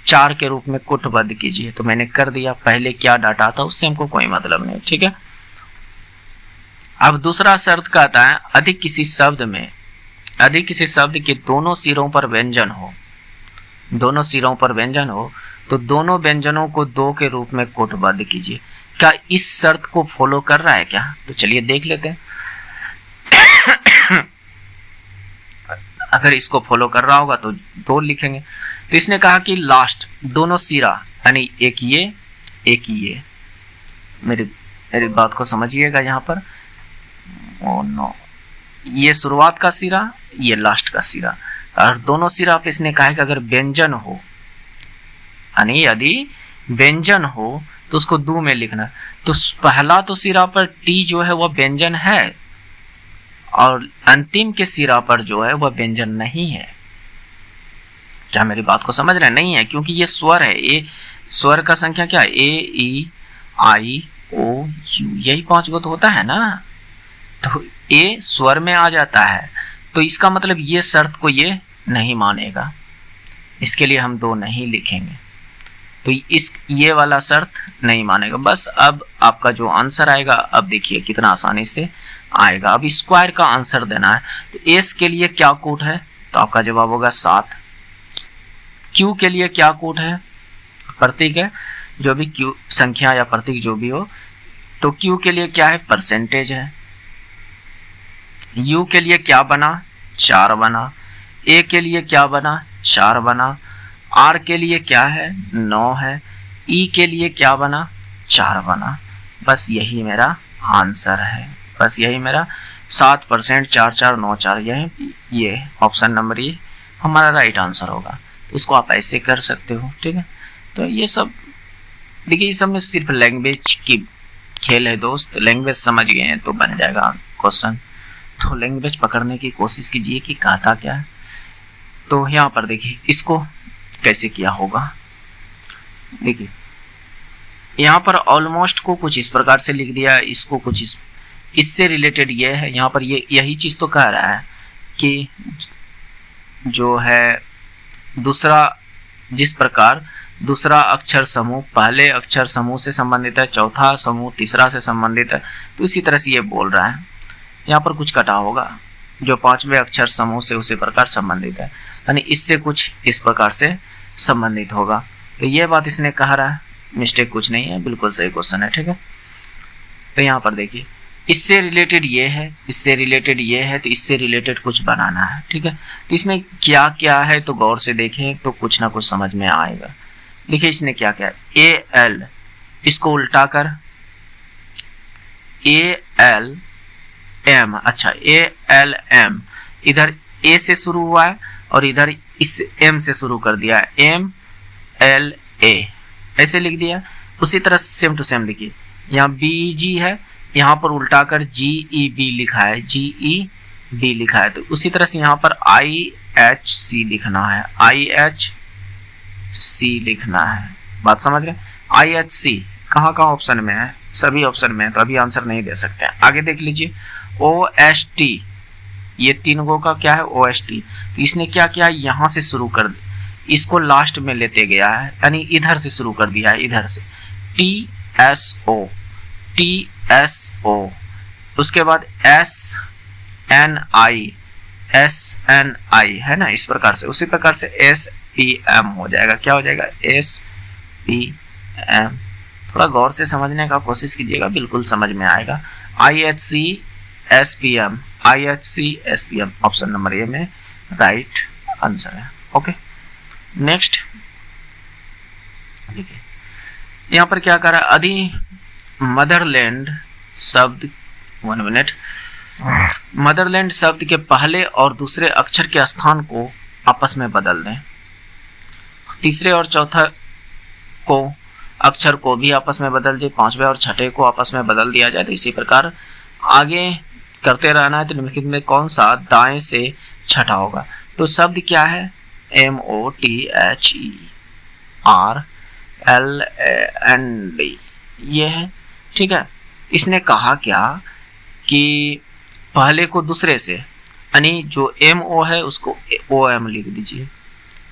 4 के रूप में कोटबद्ध कीजिए, तो मैंने कर दिया। पहले क्या डाटा था उससे हमको कोई मतलब नहीं। ठीक है, अब दूसरा शर्त कहता है अधिक किसी शब्द के दोनों सिरों पर व्यंजन हो, तो दोनों व्यंजनों को 2 के रूप में कोटबद्ध कीजिए। क्या इस शर्त को फॉलो कर रहा है क्या? तो चलिए देख लेते हैं। अगर इसको फॉलो कर रहा होगा तो 2 लिखेंगे। तो इसने कहा कि लास्ट दोनों सिरा, यानी एक ये, मेरी बात को समझिएगा। यहाँ पर ये शुरुआत का सिरा, ये लास्ट का सिरा, और दोनों सिरा पे इसने कहा कि अगर व्यंजन हो, यानी यदि व्यंजन हो तो उसको 2 में लिखना। तो पहला तो सिरा पर टी जो है वह व्यंजन है, और अंतिम के सिरा पर जो है वह व्यंजन नहीं है। क्या मेरी बात को समझ रहे हैं? नहीं है, क्योंकि ये स्वर है। ए स्वर का संख्या क्या है, A-E-I-O-U, यही 5 गो तो होता है ना। तो ए स्वर में आ जाता है, तो इसका मतलब ये शर्त को ये नहीं मानेगा, इसके लिए हम 2 नहीं लिखेंगे। तो ये वाला शर्त नहीं मानेगा। बस अब आपका जो आंसर आएगा, अब देखिए कितना आसानी से आएगा। अब स्क्वायर का आंसर देना है। तो एस के लिए क्या कोड है, तो आपका जवाब होगा 7। क्यू के लिए क्या कोड है, प्रतीक है, जो भी क्यू संख्या या प्रतीक जो भी हो, तो क्यू के लिए क्या है, परसेंटेज है। यू के लिए क्या बना, 4 बना। ए के लिए क्या बना, 4 बना। आर के लिए क्या है, 9 है। ई के लिए क्या बना, 4 बना। बस यही मेरा आंसर है, बस यही मेरा 7%, 4 4 9 4, ये ऑप्शन नंबर ये हमारा राइट आंसर होगा। इसको आप ऐसे कर सकते हो। ठीक है, तो ये सब देखिए, इस सब में सिर्फ लैंग्वेज की खेल है दोस्त। लैंग्वेज समझ गए हैं तो बन जाएगा क्वेश्चन। तो लैंग्वेज पकड़ने की कोशिश कीजिए कि कहता क्या है। तो यहाँ पर देखिए इसको कैसे किया होगा। देखिए यहाँ पर ऑलमोस्ट को कुछ इस प्रकार से लिख दिया, इसको कुछ इससे रिलेटेड ये है। यहाँ पर ये यही चीज तो कह रहा है कि जो है दूसरा, जिस प्रकार दूसरा अक्षर समूह पहले अक्षर समूह से संबंधित है, चौथा समूह तीसरा से संबंधित है, तो इसी तरह से ये बोल रहा है। यहाँ पर कुछ कटा होगा, जो पांचवें अक्षर समूह से उसी प्रकार संबंधित है, यानी इससे कुछ इस प्रकार से संबंधित होगा। तो ये बात इसने कहा रहा है, मिस्टेक कुछ नहीं है, बिल्कुल सही क्वेश्चन है। ठीक है, तो यहाँ पर देखिए इससे रिलेटेड ये है, इससे रिलेटेड ये है, तो इससे रिलेटेड कुछ बनाना है। ठीक है, तो इसमें क्या क्या है तो गौर से देखें तो कुछ ना कुछ समझ में आएगा। देखिए इसने क्या क्या, ए एल, इसको उल्टा कर ए एल एम, अच्छा ए एल एम, इधर ए से शुरू हुआ है और इधर इस एम से शुरू कर दिया है, एम एल ए ऐसे लिख दिया। उसी तरह सेम टू सेम देखिए यहाँ बी जी है, यहाँ पर उल्टा कर जी ई बी लिखा है, जी ई बी लिखा है, तो उसी तरह से यहाँ पर आई एच सी लिखना है, आई एच सी लिखना है। बात समझ रहे? आई एच सी कहाँ कहाँ ऑप्शन में है, सभी ऑप्शन में है, तो अभी आंसर नहीं दे सकते हैं। आगे देख लीजिए ओ एस टी, ये तीन गो का क्या है ओ एस टी, तो इसने क्या किया यहाँ से शुरू कर दिया, इसको लास्ट में लेते गया है, यानी इधर से शुरू कर दिया है, इधर से T S O, T S O, उसके बाद S N I, S N I है ना, इस प्रकार से। उसी प्रकार से एस पी एम हो जाएगा, क्या हो जाएगा एस पी एम। थोड़ा गौर से समझने का कोशिश कीजिएगा, बिल्कुल समझ में आएगा। I H C S P M, I H C S P M, option number A में राइट आंसर है। ओके, नेक्स्ट देखिए यहाँ पर क्या कर रहा है, अधि मदरलैंड शब्द, 1 मिनट, मदरलैंड शब्द के पहले और दूसरे अक्षर के स्थान को आपस में बदल दें, तीसरे और चौथा को अक्षर को भी आपस में बदल दे, पांचवें और छठे को आपस में बदल दिया जाए। तो इसी प्रकार आगे करते रहना है। तो निम्नलिखित में कौन सा दाएं से छठा होगा? तो शब्द क्या है, M O T H E R L N D, ये है। ठीक है, इसने कहा क्या कि पहले को दूसरे से, यानी जो एम ओ है उसको ओ एम लिख दीजिए।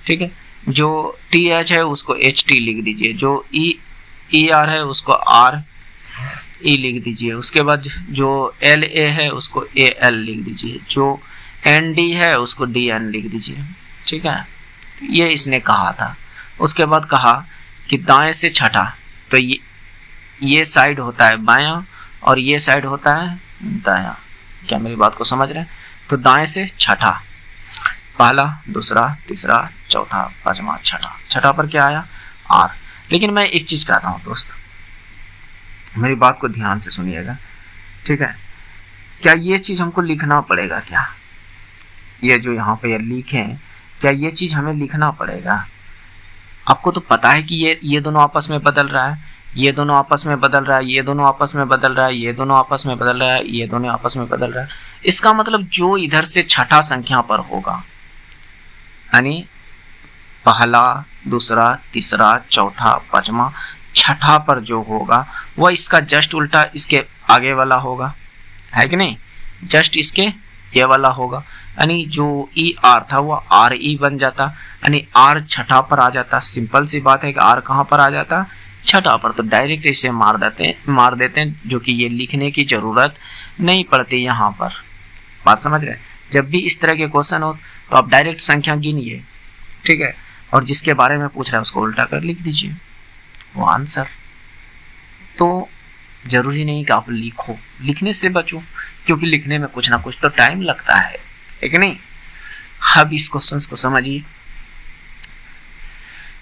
ठीक है, जो टी एच है उसको एच टी लिख दीजिए, जो ई आर है उसको आर ई लिख दीजिए। उसके बाद जो एल ए है उसको ए एल लिख दीजिए, जो एन डी है उसको डी एन लिख दीजिए। ठीक है, ये इसने कहा था। उसके बाद कहा कि दाएं से छठा, तो ये साइड होता है बायां और ये साइड होता है दायां। क्या मेरी बात को समझ रहे हैं? तो दाएं से छठा, पहला, दूसरा, तीसरा, चौथा, पांचवा, छठा। छठा पर क्या आया? आर। लेकिन मैं एक चीज कहता हूं दोस्त, मेरी बात को ध्यान से सुनिएगा। ठीक है, क्या ये चीज हमको लिखना पड़ेगा? क्या ये जो यहाँ पे लिखे, क्या ये चीज हमें लिखना पड़ेगा? आपको तो पता है कि ये दोनों आपस में बदल रहा है, ये दोनों आपस में बदल रहा है, ये दोनों आपस में बदल रहा है, ये दोनों आपस में बदल रहा है, ये दोनों आपस में बदल रहा है। इसका मतलब जो इधर से छठा संख्या पर होगा, यानी पहला, दूसरा, तीसरा, चौथा, पांचवा, छठा पर जो होगा वह इसका जस्ट उल्टा इसके आगे वाला होगा, है कि नहीं? जस्ट इसके ये वाला होगा, यानी जो ई आर था वो आर ई बन जाता, यानी आर छठा पर आ जाता। सिंपल सी बात है कि आर कहाँ पर आ जाता? छठा पर। तो डायरेक्ट इसे मार देते हैं, जो कि ये लिखने की जरूरत नहीं पड़ती यहाँ पर। बात समझ रहे हैं? जब भी इस तरह के क्वेश्चन हो तो आप डायरेक्ट संख्या गिनिए, ठीक है, और जिसके बारे में पूछ रहा है उसको उल्टा कर लिख दीजिए, वो आंसर। तो जरूरी नहीं कि आप लिखो, लिखने से बचो, क्योंकि लिखने में कुछ ना कुछ तो टाइम लगता है कि नहीं? अब इस क्वेश्चन को समझिए।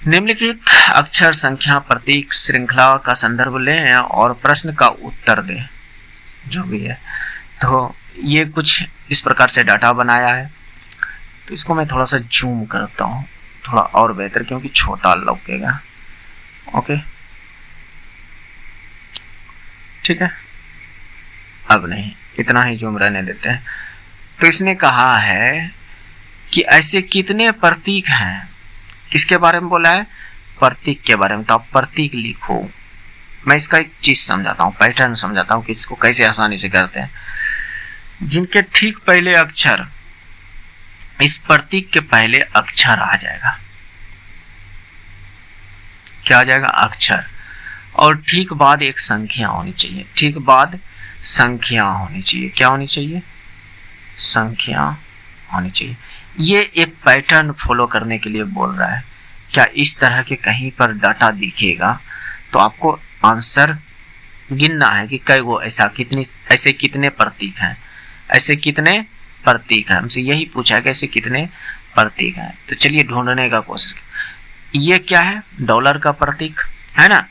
निम्नलिखित अक्षर, संख्या, प्रतीक श्रृंखला का संदर्भ लें और प्रश्न का उत्तर दें, जो भी है। तो ये कुछ इस प्रकार से डाटा बनाया है। तो इसको मैं थोड़ा सा जूम करता हूँ, थोड़ा और बेहतर, क्योंकि छोटा लगेगा। ओके, ठीक है, अब नहीं, इतना ही जूम रहने देते हैं। तो इसने कहा है कि ऐसे कितने प्रतीक हैं। किसके बारे में बोला है? प्रतीक के बारे में। तो आप प्रतीक लिखो। मैं इसका एक चीज समझाता हूँ, पैटर्न समझाता हूँ कि इसको कैसे आसानी से करते हैं। जिनके ठीक पहले अक्षर, इस प्रतीक के पहले अक्षर आ जाएगा। क्या आ जाएगा? अक्षर। और ठीक बाद एक संख्या होनी चाहिए, ठीक बाद संख्या होनी चाहिए। क्या होनी चाहिए? संख्या होनी चाहिए। ये एक पैटर्न फॉलो करने के लिए बोल रहा है। क्या इस तरह के कहीं पर डाटा दिखेगा तो आपको आंसर गिनना है कि कई गो ऐसे कितने प्रतीक हैं, ऐसे कितने प्रतीक हैं। हमसे यही पूछा है कि ऐसे कितने प्रतीक हैं। तो चलिए ढूंढने का कोशिश। ये क्या है? डॉलर का प्रतीक है ना,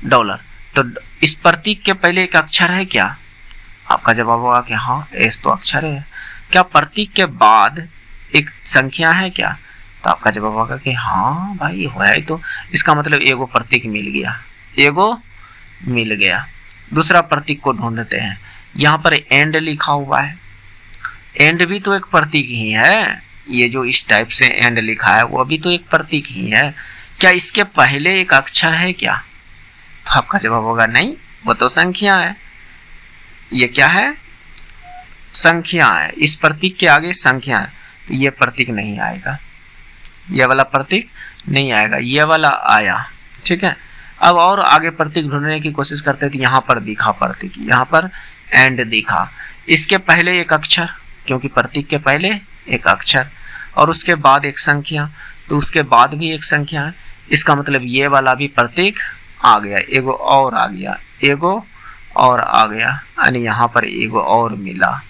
डॉलर। तो इस प्रतीक के पहले एक अक्षर है क्या? आपका जवाब होगा कि हाँ, एस तो अक्षर है। क्या प्रतीक के बाद एक संख्या है क्या? तो आपका जवाब होगा कि हाँ भाई है। तो इसका मतलब एगो प्रतीक मिल गया, एगो मिल गया। दूसरा प्रतीक को ढूंढते हैं। यहाँ पर एंड लिखा हुआ है, एंड भी तो एक प्रतीक ही है। ये जो इस टाइप से एंड लिखा है वो भी तो एक प्रतीक ही है। क्या इसके पहले एक अक्षर है क्या? तो आपका जवाब होगा नहीं, वो तो संख्या है। ये क्या है? संख्या है। इस प्रतीक के आगे संख्या है, तो ये प्रतीक नहीं आएगा, ये वाला प्रतीक नहीं आएगा, ये वाला आया। ठीक है, अब और आगे प्रतीक ढूंढने की कोशिश करते हैं। तो यहाँ पर दिखा प्रतीक, यहाँ पर एंड दिखा। इसके पहले एक अक्षर, क्योंकि प्रतीक के पहले एक अक्षर और उसके बाद एक संख्या, तो उसके बाद भी एक संख्या है। इसका मतलब ये वाला भी प्रतीक आ गया, एगो और आ गया, एगो और आ गया, यानी यहाँ पर एगो और मिला,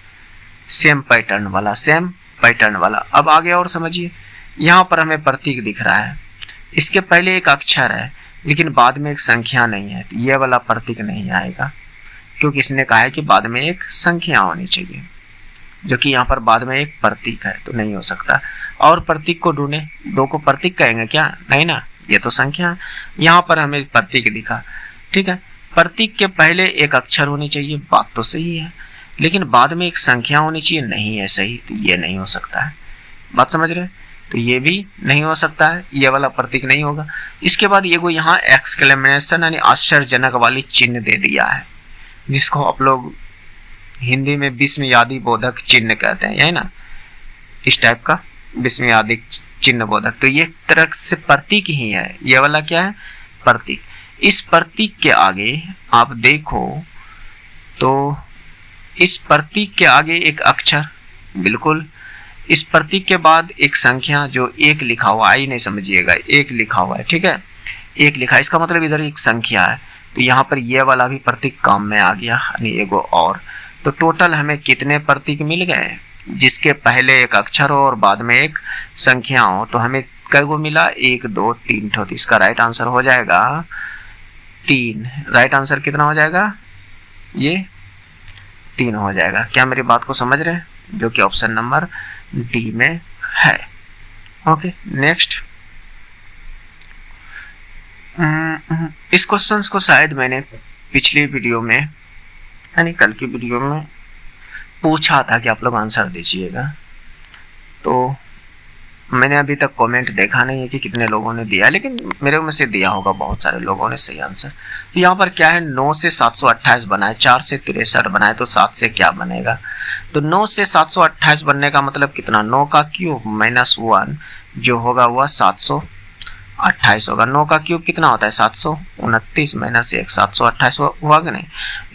सेम पैटर्न वाला, सेम पैटर्न वाला। अब आगे और समझिए, यहाँ पर हमें प्रतीक दिख रहा है, इसके पहले एक अक्षर है लेकिन बाद में एक संख्या नहीं है, तो ये वाला प्रतीक नहीं आएगा, क्योंकि इसने कहा है कि बाद में एक संख्या होनी चाहिए, जो कि यहाँ पर बाद में एक प्रतीक है, तो नहीं हो सकता। और प्रतीक को ढूंढे, दो को प्रतीक कहेंगे क्या? नहीं ना, ये तो संख्या है। यहाँ पर हमें प्रतीक दिखा, ठीक है। प्रतीक के पहले एक अक्षर होनी चाहिए, बात तो सही है, लेकिन बाद में एक संख्या होनी चाहिए, नहीं है सही, तो ये नहीं हो सकता है। बात समझ रहे? तो ये भी नहीं हो सकता है, ये वाला प्रतीक नहीं होगा। इसके बाद ये को यहाँ एक्सक्लेमेशन यानी आश्चर्यजनक वाली चिन्ह दे दिया है, जिसको आप लोग हिंदी में विस्मयादि बोधक चिन्ह कहते हैं, यही ना, इस टाइप का विस्मयादि चिन्ह बोधक। तो ये एक तरह से प्रतीक ही है, ये वाला क्या है? प्रतीक। इस प्रतीक के आगे आप देखो तो इस प्रतीक के आगे एक अक्षर, बिल्कुल। इस प्रतीक के बाद एक संख्या जो एक लिखा हुआ, आई नहीं समझिएगा, एक लिखा हुआ है, ठीक है, एक लिखा है, इसका मतलब इधर एक संख्या है, तो यहाँ पर ये वाला भी प्रतीक काम में आ गया, यानी एगो और। तो टोटल हमें कितने प्रतीक मिल गए? जिसके पहले एक अक्षर हो और बाद में एक संख्या हो, तो हमें कई गो मिला? 1 2 3 ठो। तो इसका राइट आंसर हो जाएगा 3। राइट आंसर कितना हो जाएगा? ये 3 हो जाएगा। क्या मेरी बात को समझ रहे हैं? जो कि ऑप्शन नंबर डी में है। Okay, next. इस क्वेश्चंस को शायद मैंने पिछली वीडियो में यानी कल की वीडियो में पूछा था कि आप लोग आंसर दीजिएगा, तो मैंने अभी तक कमेंट देखा नहीं है कि कितने लोगों ने दिया, लेकिन मेरे में से दिया होगा बहुत सारे लोगों ने सही आंसर। तो यहाँ पर क्या है? 9 से 728 बनाए, 4 से 63 बनाए, तो 7 से क्या बनेगा? तो 9 से 728 बनने का मतलब कितना? 9 का क्यूब माइनस 1 जो होगा वह 728 होगा। 9 का क्यूब कितना होता है? 729 माइनस 1 728 हुआ कि नहीं?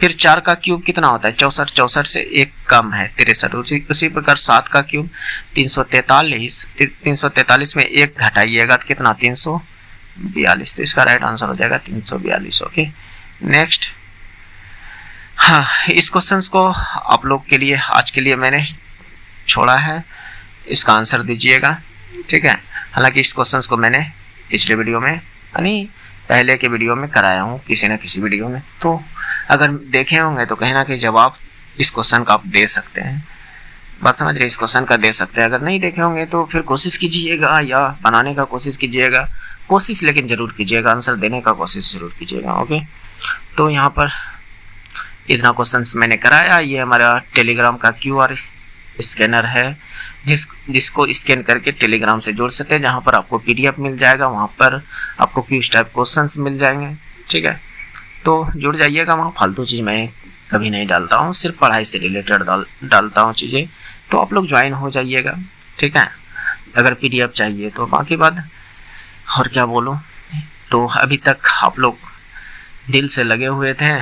फिर 4 का क्यूब कितना होता है? 64। 64 से 1 कम है 63। उसी प्रकार 7 का क्यूब 343। 343 में 1 घटाइएगा तो कितना? 342। तो इसका राइट आंसर हो जाएगा 342। Okay, next. हाँ, इस क्वेश्चन को आप लोग के लिए आज के लिए मैंने छोड़ा है, इसका आंसर दीजिएगा, ठीक है। हालांकि इस क्वेश्चन को मैंने पिछले वीडियो में यानी पहले के वीडियो में कराया हूँ किसी न किसी वीडियो में, तो अगर देखे होंगे तो कहीं ना कहीं जवाब इस क्वेश्चन का आप दे सकते हैं। बात समझ रहे? इस क्वेश्चन का दे सकते हैं। अगर नहीं देखे होंगे तो फिर कोशिश कीजिएगा या बनाने का कोशिश कीजिएगा, कोशिश लेकिन जरूर कीजिएगा, आंसर देने का कोशिश जरूर कीजिएगा। ओके, तो यहाँ पर इतना क्वेश्चन मैंने कराया। ये हमारा टेलीग्राम का QR स्कैनर है, जिसको स्कैन करके टेलीग्राम से जोड़ सकते हैं, जहाँ पर आपको PDF मिल जाएगा, वहाँ पर आपको क्विज टाइप क्वेश्चंस मिल जाएंगे, ठीक है। तो जुड़ जाइएगा, वहाँ फालतू चीज़ मैं कभी नहीं डालता हूँ, सिर्फ पढ़ाई से रिलेटेड डालता हूँ चीज़ें, तो आप लोग ज्वाइन हो जाइएगा, ठीक है। अगर PDF चाहिए तो बाकी बात और क्या बोलूँ। तो अभी तक आप लोग दिल से लगे हुए थे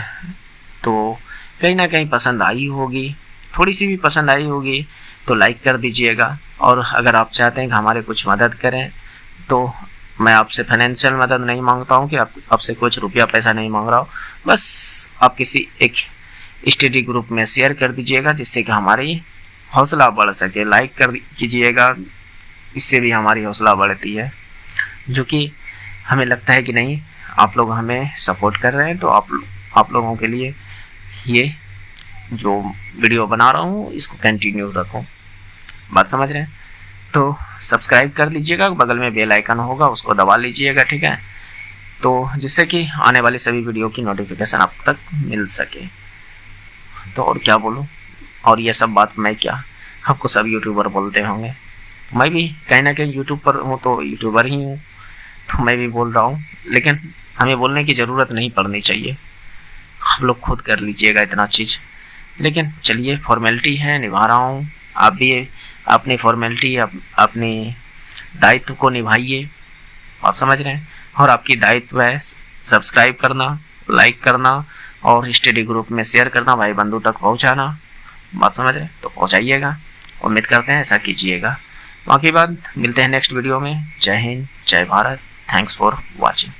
तो कहीं ना कहीं पसंद आई होगी, थोड़ी सी भी पसंद आई होगी तो लाइक कर दीजिएगा। और अगर आप चाहते हैं कि हमारे कुछ मदद करें तो मैं आपसे फाइनेंशियल मदद नहीं मांगता हूँ कि आपसे कुछ रुपया पैसा नहीं मांग रहा हूँ, बस आप किसी एक स्टडी ग्रुप में शेयर कर दीजिएगा जिससे कि हमारी हौसला बढ़ सके। लाइक कर कीजिएगा, इससे भी हमारी हौसला बढ़ती है, जो कि हमें लगता है कि नहीं आप लोग हमें सपोर्ट कर रहे हैं, तो आप लोगों के लिए ये जो वीडियो बना रहा हूँ इसको कंटिन्यू रखूँ। बात समझ रहे हैं? तो सब्सक्राइब कर लीजिएगा, बगल में बेल आइकन होगा उसको दबा लीजिएगा, ठीक है, तो जिससे कि आने वाली सभी वीडियो की नोटिफिकेशन आप तक मिल सके। तो और क्या बोलूँ, और ये सब बात मैं क्या, आपको सब यूट्यूबर बोलते होंगे, मैं भी कहीं ना कहीं यूट्यूब पर हूँ तो यूट्यूबर ही हूँ, तो मैं भी बोल रहा हूँ, लेकिन हमें बोलने की ज़रूरत नहीं पड़नी चाहिए, आप लोग खुद कर लीजिएगा इतना चीज़। लेकिन चलिए, फॉर्मेलिटी है, निभा रहा हूँ, आप भी अपनी फॉर्मेलिटी अपनी दायित्व को निभाइए, बात समझ रहे हैं। और आपकी दायित्व है सब्सक्राइब करना, लाइक करना और स्टडी ग्रुप में शेयर करना, भाई बंधु तक पहुंचाना, बात समझ रहे हैं, तो पहुंचाइएगा, उम्मीद करते हैं ऐसा कीजिएगा। बाकी बात मिलते हैं नेक्स्ट वीडियो में। जय हिंद, जय भारत, थैंक्स फॉर वॉचिंग।